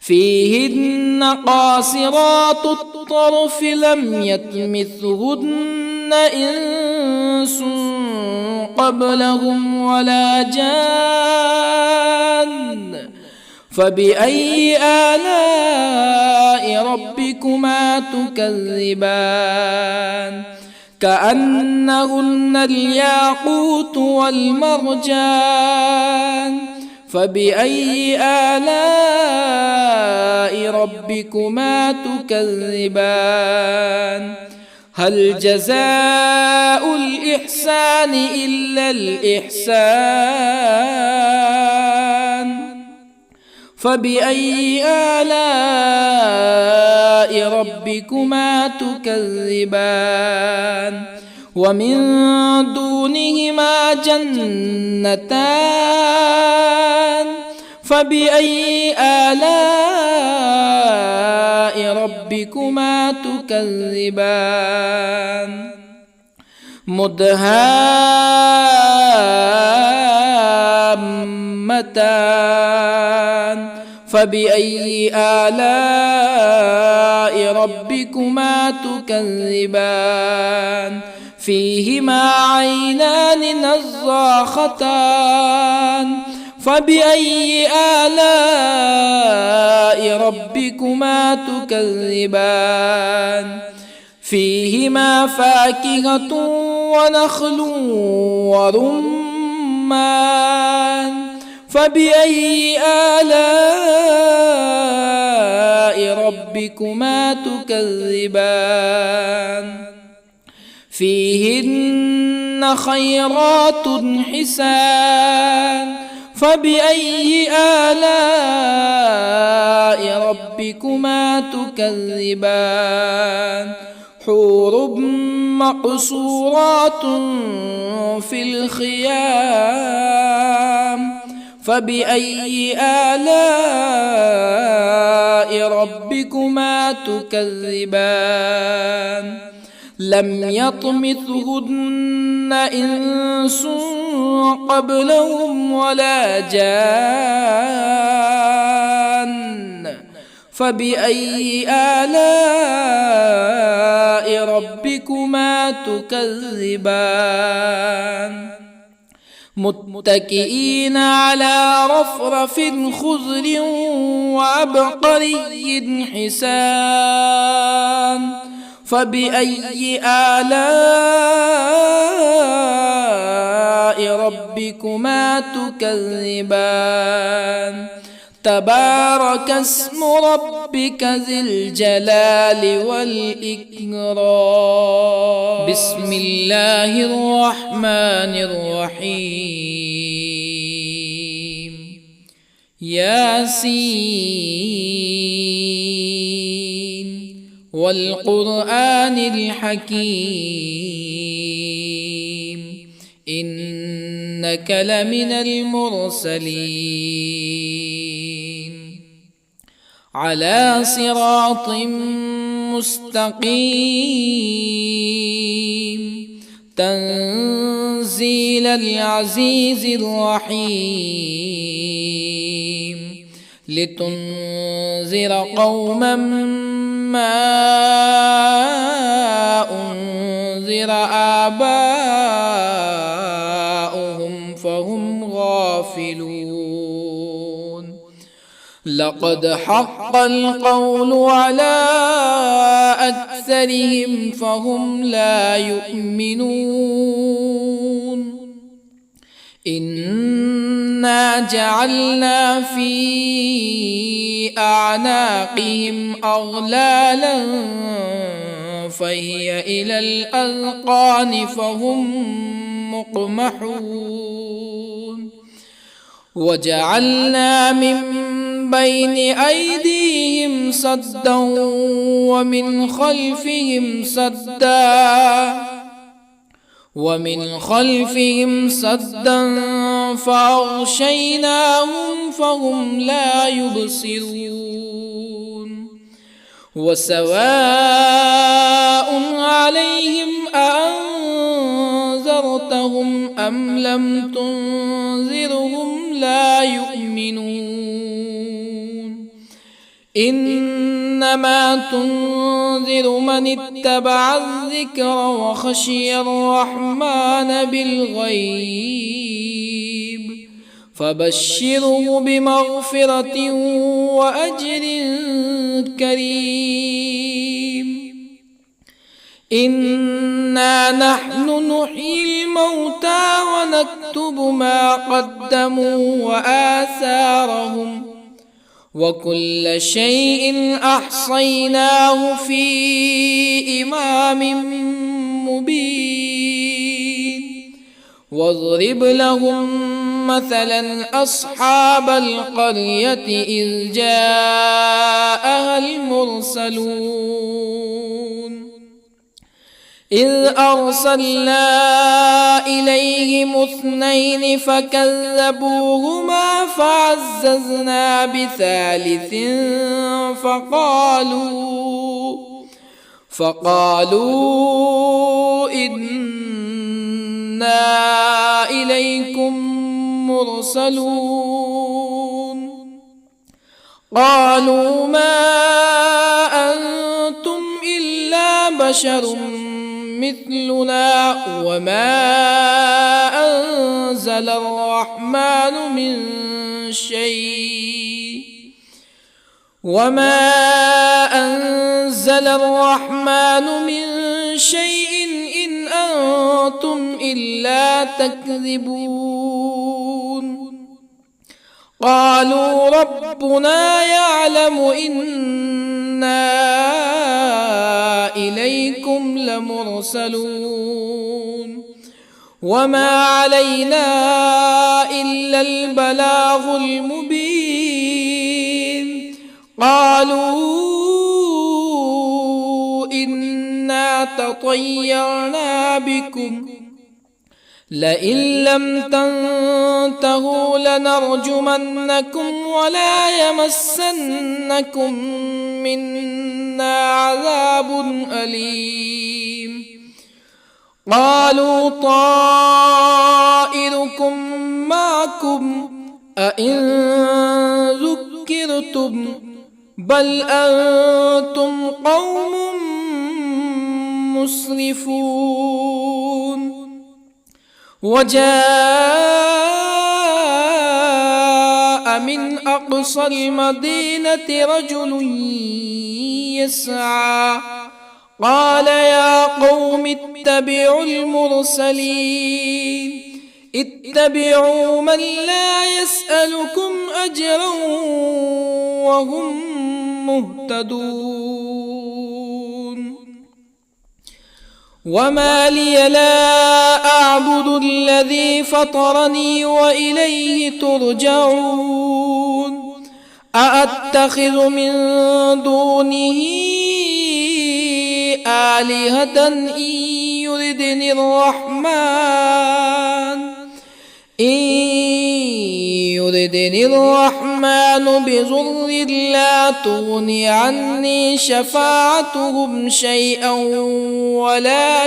فيهن قاصرات الطرف لم يطمثهن إنس قبلهم ولا جان فبأي آلاء ربكما تكذبان كأنهن الياقوت والمرجان فبأي آلاء ربكما تكذبان هل جزاء الإحسان إلا الإحسان فبأي آلاء ربكما تكذبان ومن دونهما جنتان فبأي آلاء ربكما تكذبان مدهامتان فبأي آلاء ربكما تكذبان فيهما عينان نضاختان فبأي آلاء ربكما تكذبان فيهما فاكهة ونخل ورمان فبأي آلاء ربكما تكذبان فيهن خيرات حسان فبأي آلاء ربكما تكذبان حور مقصورات في الخيام فبأي آلاء ربكما تكذبان لم يطمثهن إنس قبلهم ولا جان فبأي آلاء ربكما تكذبان متكئين على رفرف خضر وعبقري حسان فبأي آلاء ربكما تكذبان تبارك اسم ربك ذي الجلال والإكرام بسم الله الرحمن الرحيم ياسين والقرآن الحكيم إنك لمن المرسلين على صراط مستقيم تنزيل العزيز الرحيم لتنذر قوما ما أنذر آباؤهم فهم غافلون لقد حق القول على أكثرهم فهم لا يؤمنون إنا جعلنا في أعناقهم أغلالا فهي إلى الأذقان فهم مقمحون وجعلنا من بين أيديهم سدا ومن خلفهم سدا فأغشيناهم فهم لا يبصرون وسواء عليهم أأنذرتهم أم لم تنذرهم لا يؤمنون إنما تنذر من اتبع الذكر وخشي الرحمن بالغيب فبشره بمغفرة وأجر كريم إنا نحن نحيي الموتى ونكتب ما قدموا وآثارهم وكل شيء أحصيناه في إمام مبين واضرب لهم مثلا أصحاب القرية إذ جاءها المرسلون إذ أرسلنا إليهم 2 فكذبوهما فعززنا بثالث فقالوا إنا إليكم مرسلون قالوا ما أنتم إلا بشر مثلنا وما أنزل الرحمن من شيء إن أنتم إلا تكذبون قالوا ربنا يعلم إنا إليكم لمرسلون وما علينا إلا البلاغ المبين قالوا إنا تطيرنا بكم لئن لم تنتهوا لنرجمنكم ولا يمسنكم منا عذاب أليم. قالوا طائركم معكم أئن ذكرتم بل أنتم قوم مسرفون. وجاء من أقصى المدينة رجل يسعى قال يا قوم اتبعوا المرسلين اتبعوا من لا يسألكم أجرا وهم مهتدون. وما لي لا أعبد الذي فطرني وإليه ترجعون. أأتخذ من دونه آلهة إن يردني الرحمن بضر لا تغني عني شفاعتهم شيئا ولا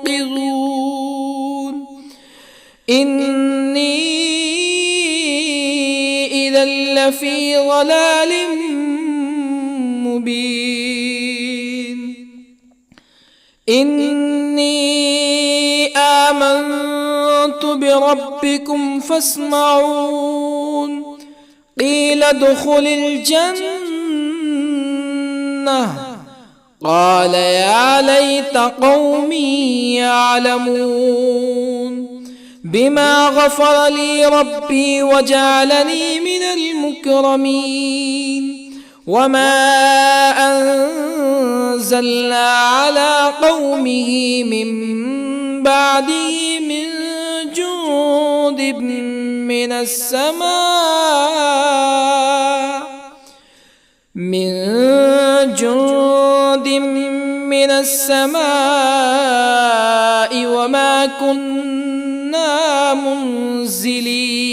ينقذون. إني إذا لفي ضلال مبين. إني آمنت بربكم فاسمعون. قيل ادخل الجنة قال يا ليت قومي يعلمون. بما غفر لي ربي وجعلني من المكرمين. وما أنزلنا على قومه من بعده من جند من السماء وما كنا منزلين.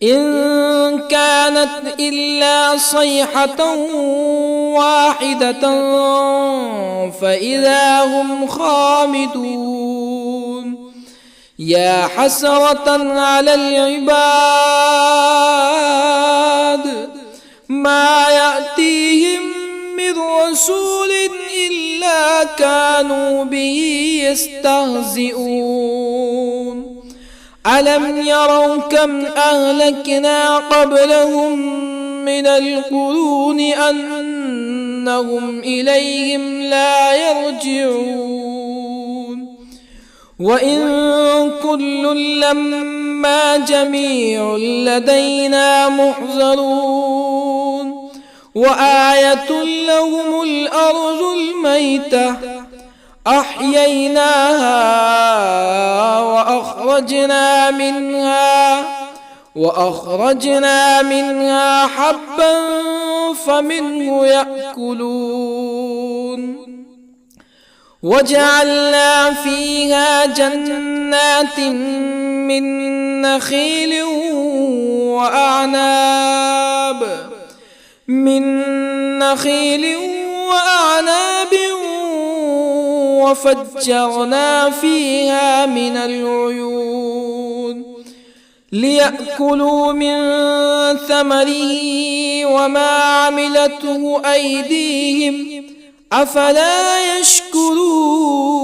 إن كانت إلا صيحة واحدة فإذا هم خامدون. يا حسرة على العباد ما يأتيهم من رسول إلا كانوا به يستهزئون. ألم يروا كم أهلكنا قبلهم من القرون أنهم إليهم لا يرجعون. وإن كل لما جميع لدينا محضرون. وآية لهم الأرض الميتة أحييناها وأخرجنا منها حبا فمنه يأكلون. وجعلنا فيها جنات من نخيل وأعناب وفجرنا فيها من العيون ليأكلوا من ثمره وما عملته أيديهم أفلا يشكرون.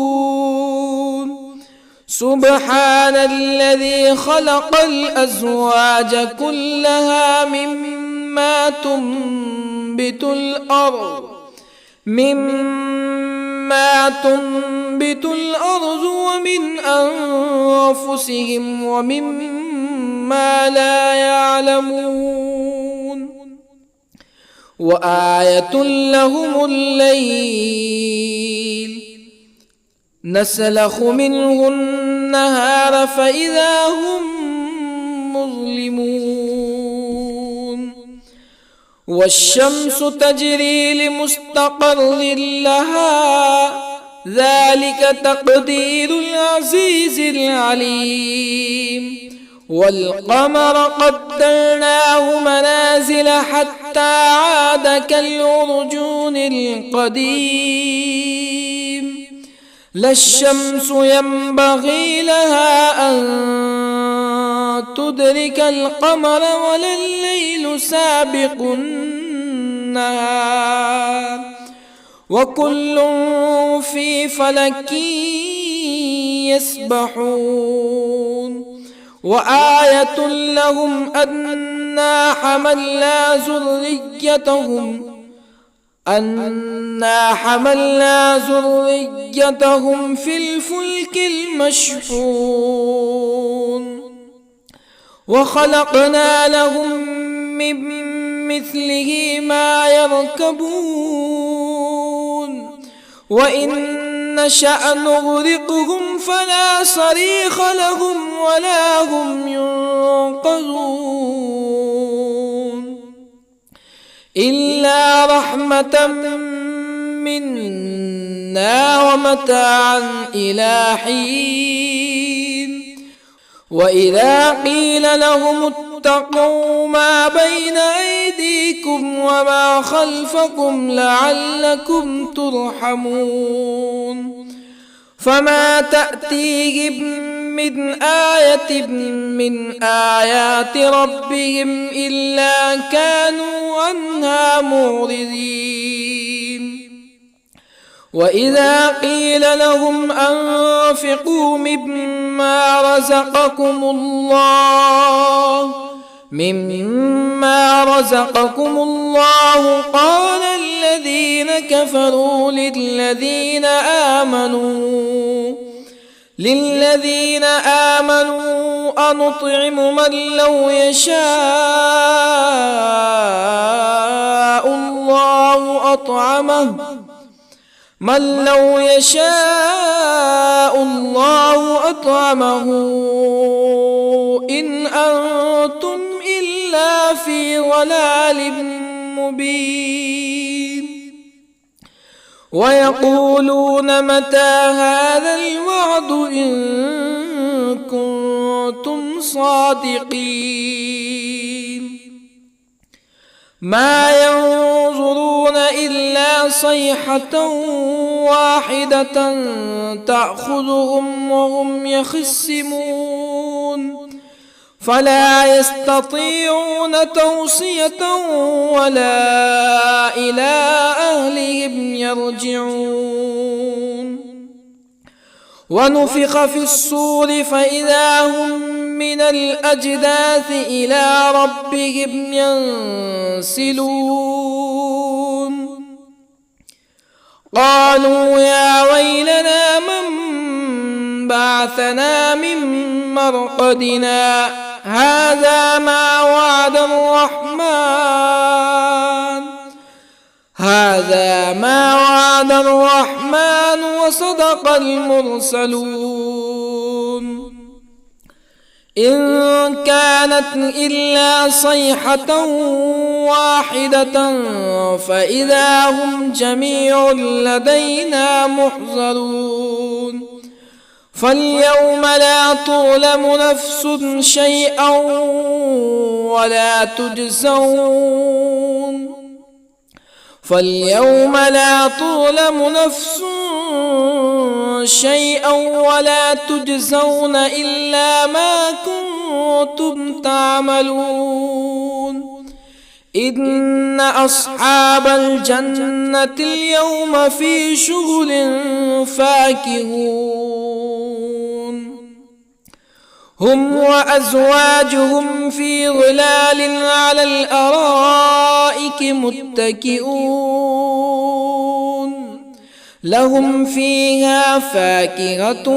سبحان الذي خلق الأزواج كلها مما تنبت الأرض ومن أنفسهم ومما لا يعلمون. وآية لهم الليل نسلخ منه النهار فإذا هم مظلمون. والشمس تجري لمستقر لها ذلك تقدير العزيز العليم. والقمر قدرناه منازل حتى عاد كالعرجون القديم. لا الشمس ينبغي لها أن تدرك القمر ولا الليل سابق النهار وكل في فلك يسبحون. وآية لهم أنا حملنا ذريتهم في الفلك المشحون وخلقنا لهم من مثله ما يركبون وإن نشأ نغرقهم فلا صريخ لهم ولا هم ينقذون إلا رحمة منا ومتاعا إلى حين. وإذا قيل لهم اتقوا ما بين أيديكم وما خلفكم لعلكم ترحمون فما تأتيهم من آية من آيات ربهم إلا كانوا عنها معرضين. وإذا قيل لهم أنفقوا مما رزقكم الله قال الذين كفروا للذين آمنوا أنطعم من لو يشاء الله أطعمه إن أنتم إلا في ضلال مبين. ويقولون متى هذا الوعد إن كنتم صادقين. ما ينظرون إلا صيحة واحدة تأخذهم وهم يخصمون فلا يستطيعون توصية ولا إلى أهلهم يرجعون. ونفخ في الصور فإذا هم من الأجداث إلى ربهم ينسلون. قالوا يا ويلنا من بعثنا من مرقدنا هذا ما وعد الرحمن وصدق المرسلون. إن كانت إلا صيحة واحدة فإذا هم جميع لدينا محضرون. فاليوم لا تظلم نفس شيئا ولا تجزون إلا ما كنتم تعملون. إن أصحاب الجنة اليوم في شغل فاكهون هم وأزواجهم في ظلال على الأرائك متكئون لهم فيها فاكهة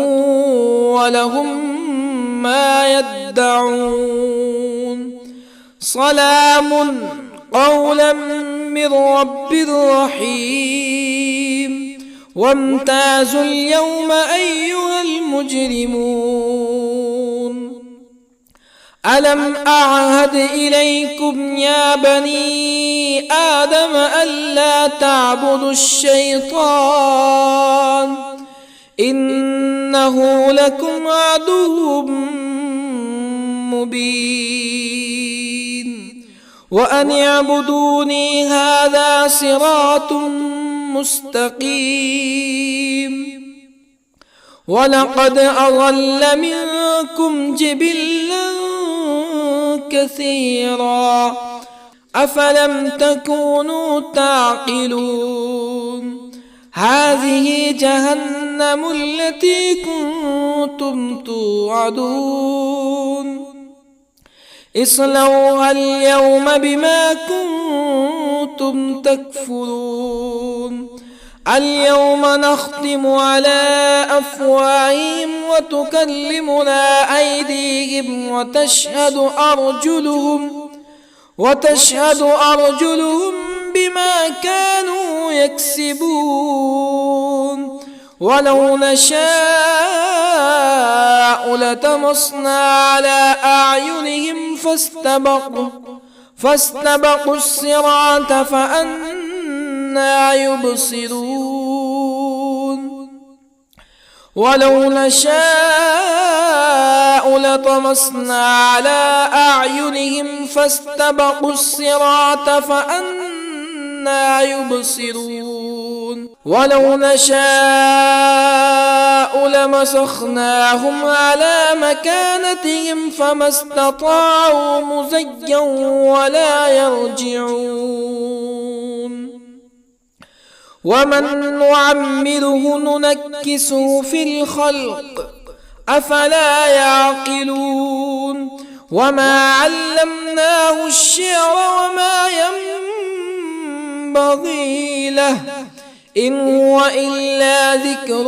ولهم ما يدعون. سلام قولا من رب رحيم. وامتازوا اليوم أيها المجرمون. ألم أعهد إليكم يا بني آدم ألا تعبدوا الشيطان إنه لكم عدو مبين وأن اعبدوني هذا صراط مستقيم ولقد أضل منكم جبلا كثيرا أفلم تكونوا تعقلون هذه جهنم التي كنتم توعدون اصلوها اليوم بما كنتم تكفرون اليوم نختم على أفواههم وتكلمنا أيديهم وتشهد أرجلهم بما كانوا يكسبون ولو نشاء لطمسنا على أعينهم فاستبقوا الصراط فأنى يبصرون ولو نشاء لطمسنا على أعينهم فاستبقوا الصراط فأنى يبصرون ولو نشاء لمسخناهم على مكانتهم فما استطاعوا مزيا ولا يرجعون ومن نعمره ننكسه في الخلق أفلا يعقلون وما علمناه الشعر وما ينبغي له إن هو إلا ذكر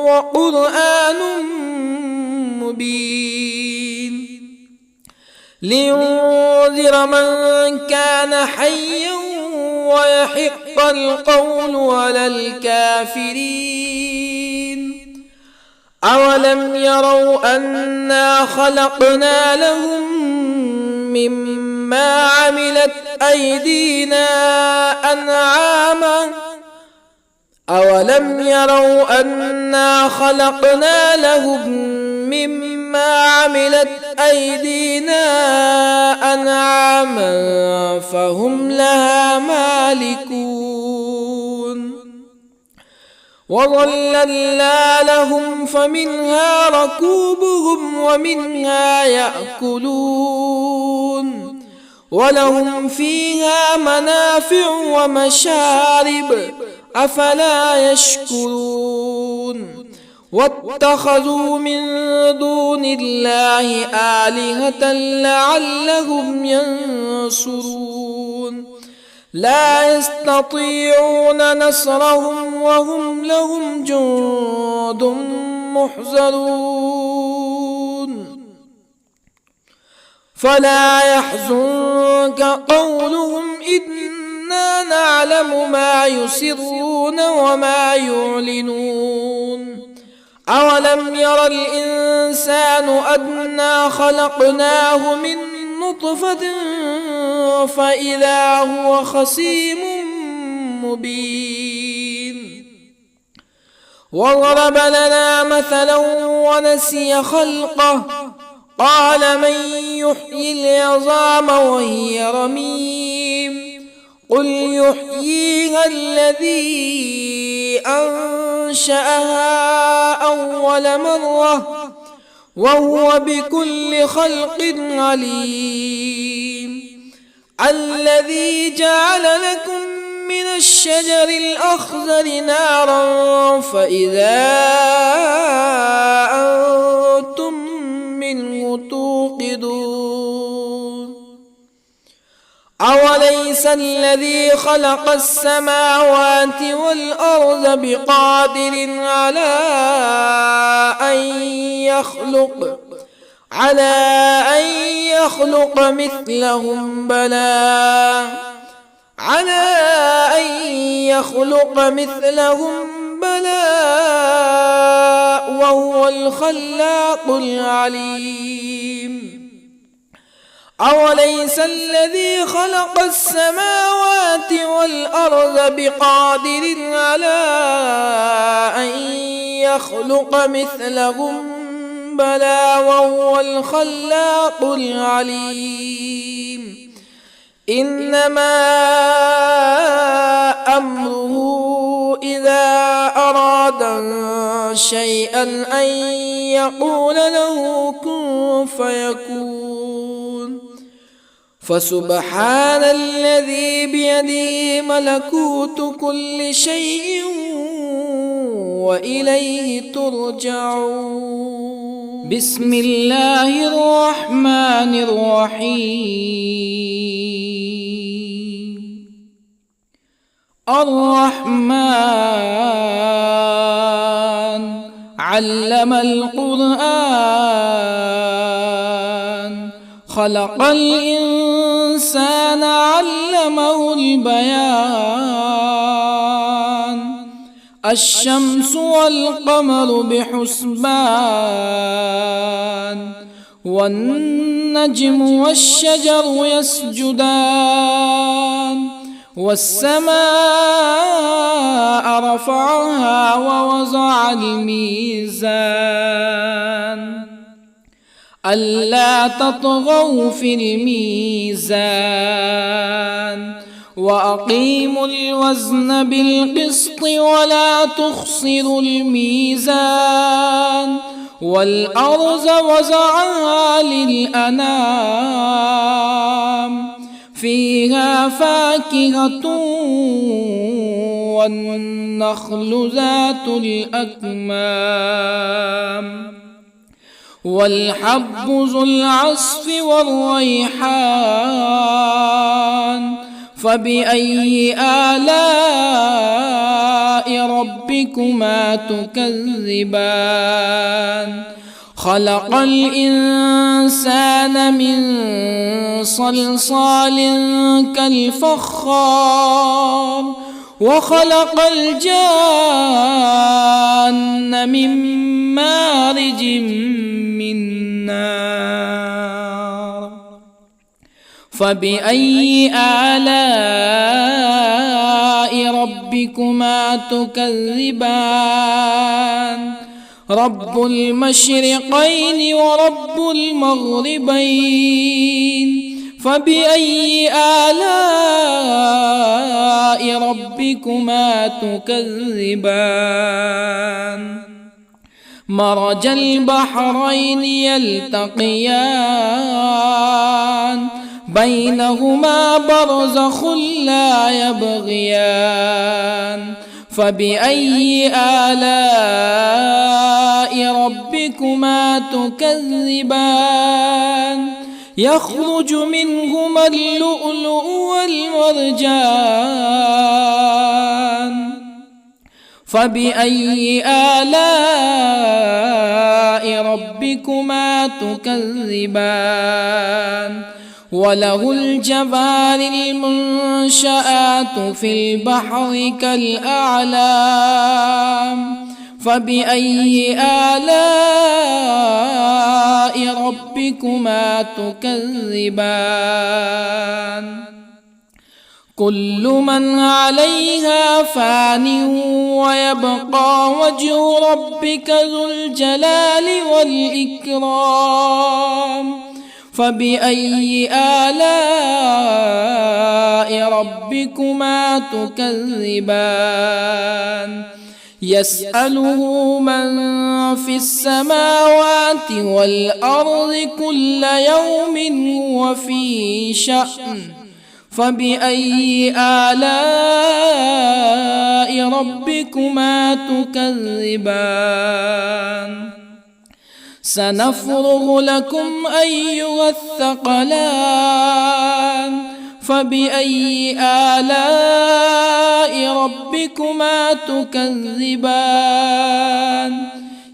وقرآن مبين لينذر من كان حيا ويحق القول على الكافرين أولم يروا أنا خلقنا لهم مما عملت أيدينا أنعاما أولم يروا أنا خلقنا لهم مما عملت أيدينا أنعاما فهم لها مالكون وظللنا لهم فمنها ركوبهم ومنها يأكلون ولهم فيها منافع ومشارب أفلا يشكرون واتخذوا من دون الله آلهة لعلهم ينصرون لا يستطيعون نصرهم وهم لهم جند محضرون فلا يحزنك قولهم إنا نعلم ما يسرون وما يعلنون أولم ير الإنسان أنا خلقناه من نطفة فإذا هو خصيم مبين وضرب لنا مثلا ونسي خلقه قال من يحيي العظام وهي رميم قل يحييها الذي أنشأها أول مرة وهو بكل خلق عليم الذي جعل لكم من الشجر الأخضر نارا فإذا أنتم منه توقدون أوليس الذي خلق السماوات والأرض بقادر على أن يخلق مثلهم بلى وهو الخلاق العليم أوليس الذي خلق السماوات والأرض بقادر على أن يخلق مثلهم بلى وهو الخلاق العليم إنما أمره إذا أراد شيئا أن يقول له كن فيكون فسبحان الذي بيده ملكوت كل شيء وإليه ترجعون. بسم الله الرحمن الرحيم. الرحمن علم القرآن خلق الإنسان علمه البيان الشمس والقمر بحسبان والنجم والشجر يسجدان والسماء رفعها ووضع الميزان ألا تطغوا في الميزان وأقيموا الوزن بالقسط ولا تخسروا الميزان والأرض وضعها للأنام فيها فاكهة والنخل ذات الأكمام والحب ذو العصف والريحان فبأي آلاء ربكما تكذبان خلق الإنسان من صلصال كالفخار وخلق الجان من مارج من نار فبأي آلاء ربكما تكذبان رب المشرقين ورب المغربين فبأي آلاء ربكما تكذبان مرج البحرين يلتقيان بينهما برزخ لا يبغيان فبأي آلاء ربكما تكذبان يخرج منهما اللؤلؤ والمرجان فبأي آلاء ربكما تكذبان وله الجوار المنشآت في البحر كالأعلام فبأي آلاء ربكما تكذبان كل من عليها فان ويبقى وجه ربك ذو الجلال والإكرام فبأي آلاء ربكما تكذبان يسأله من في السماوات والأرض كل يوم هو في شأن فبأي آلاء ربكما تكذبان سنفرغ لكم أيها الثقلان فبأي آلاء ربكما تكذبان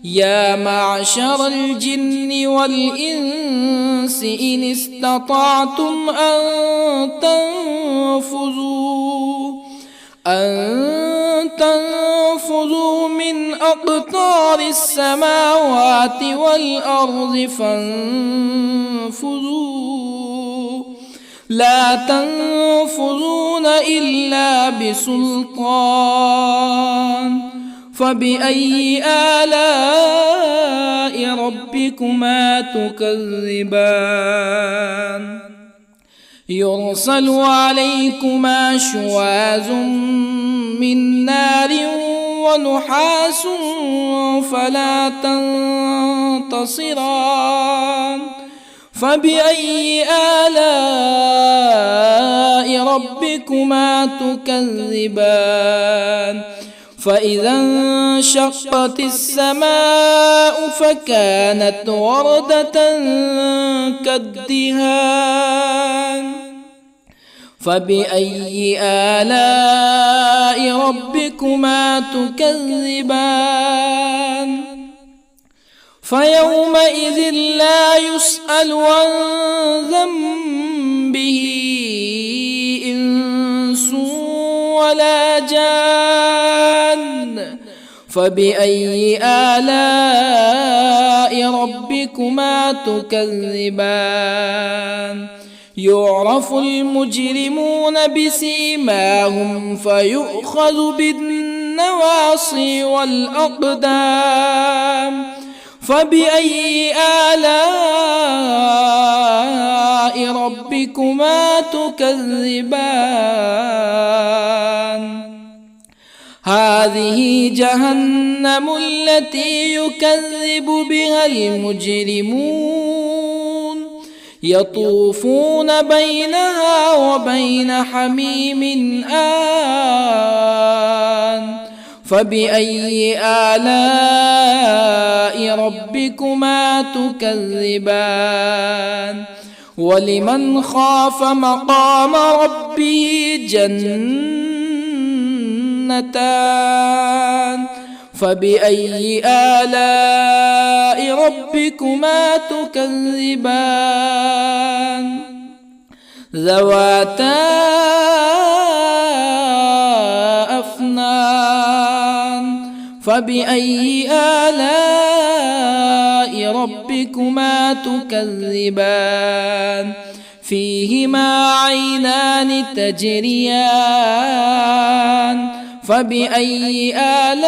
يا معشر الجن والإنس إن استطعتم أن تنفذوا من أقطار السماوات والأرض فانفذوا لا تنفذون إلا بسلطان فبأي آلاء ربكما تكذبان يرسل عليكما شواظ من نار ونحاس فلا تنتصران فبأي آلاء ربكما تكذبان فإذا انشقت السماء فكانت وردة كالدهان فبأي آلاء ربكما تكذبان فيومئذ لا يسأل عن ذنبه إنس ولا جان فبأي آلاء ربكما تكذبان يعرف المجرمون بسيماهم فيؤخذ بالنواصي والأقدام فبأي آلاء ربكما تكذبان هذه جهنم التي يكذب بها المجرمون يطوفون بينها وبين حميم آن فبأي آلاء ربكما تكذبان ولمن خاف مقام ربه جنتان فبأي آلاء ربكما تكذبان ذواتا أفنان فبأي آلاء ربكما تكذبان فيهما عينان تجريان فبأي آلاء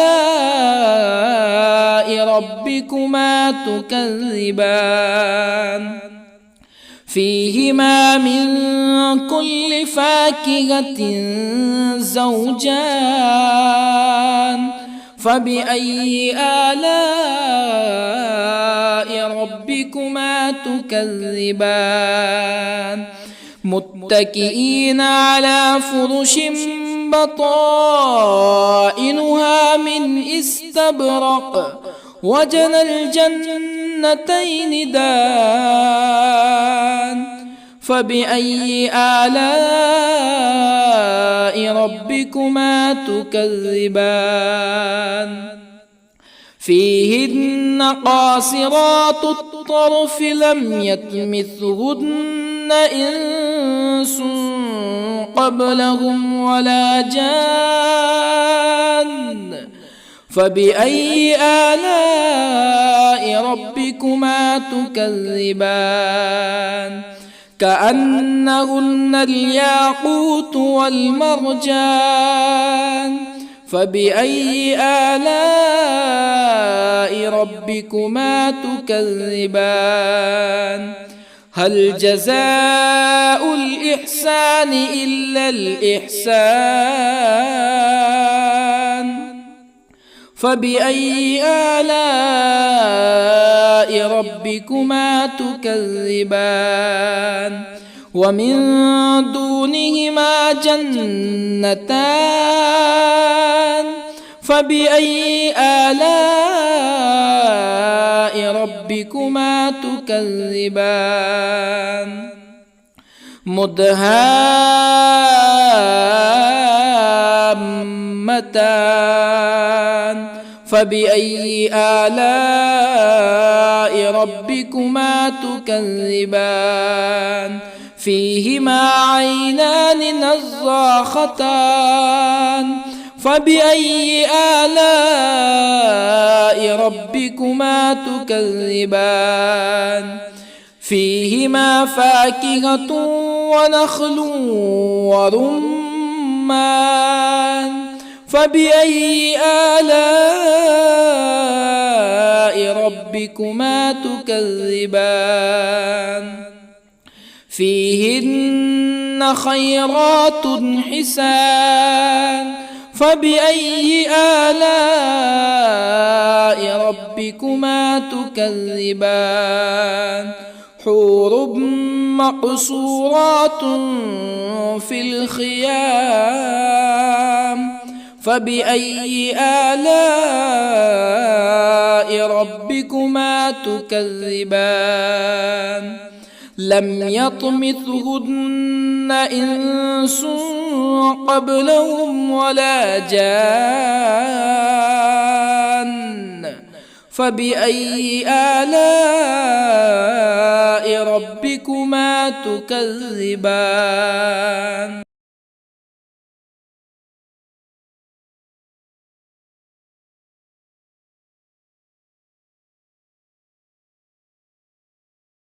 ربكما تكذبان فيهما من كل فاكهة زوجان فبأي آلاء ربكما تكذبان متكئين على فرش بطائنها من استبرق وجنى الجنتين دان فبأي آلاء ربكما تكذبان فيهن قاصرات الطرف لم يطمثهن إنس قبلهم ولا جان فبأي آلاء ربكما تكذبان كأنهن الياقوت والمرجان فبأي آلاء ربكما تكذبان هل جزاء الإحسان إلا الإحسان فبأي آلاء ربكما تكذبان ومن دونهما جنتان فبأي آلاء ربكما تكذبان مدهامتان فبأي آلاء ربكما تكذبان فيهما عينان نضاختان فبأي آلاء ربكما تكذبان فيهما فاكهة ونخل ورمان فبأي آلاء ربكما تكذبان فيهن خيرات حسان فبأي آلاء ربكما تكذبان حور مقصورات في الخيام فبأي آلاء ربكما تكذبان لم يطمثهن إنس قبلهم ولا جان فبأي آلاء ربكما تكذبان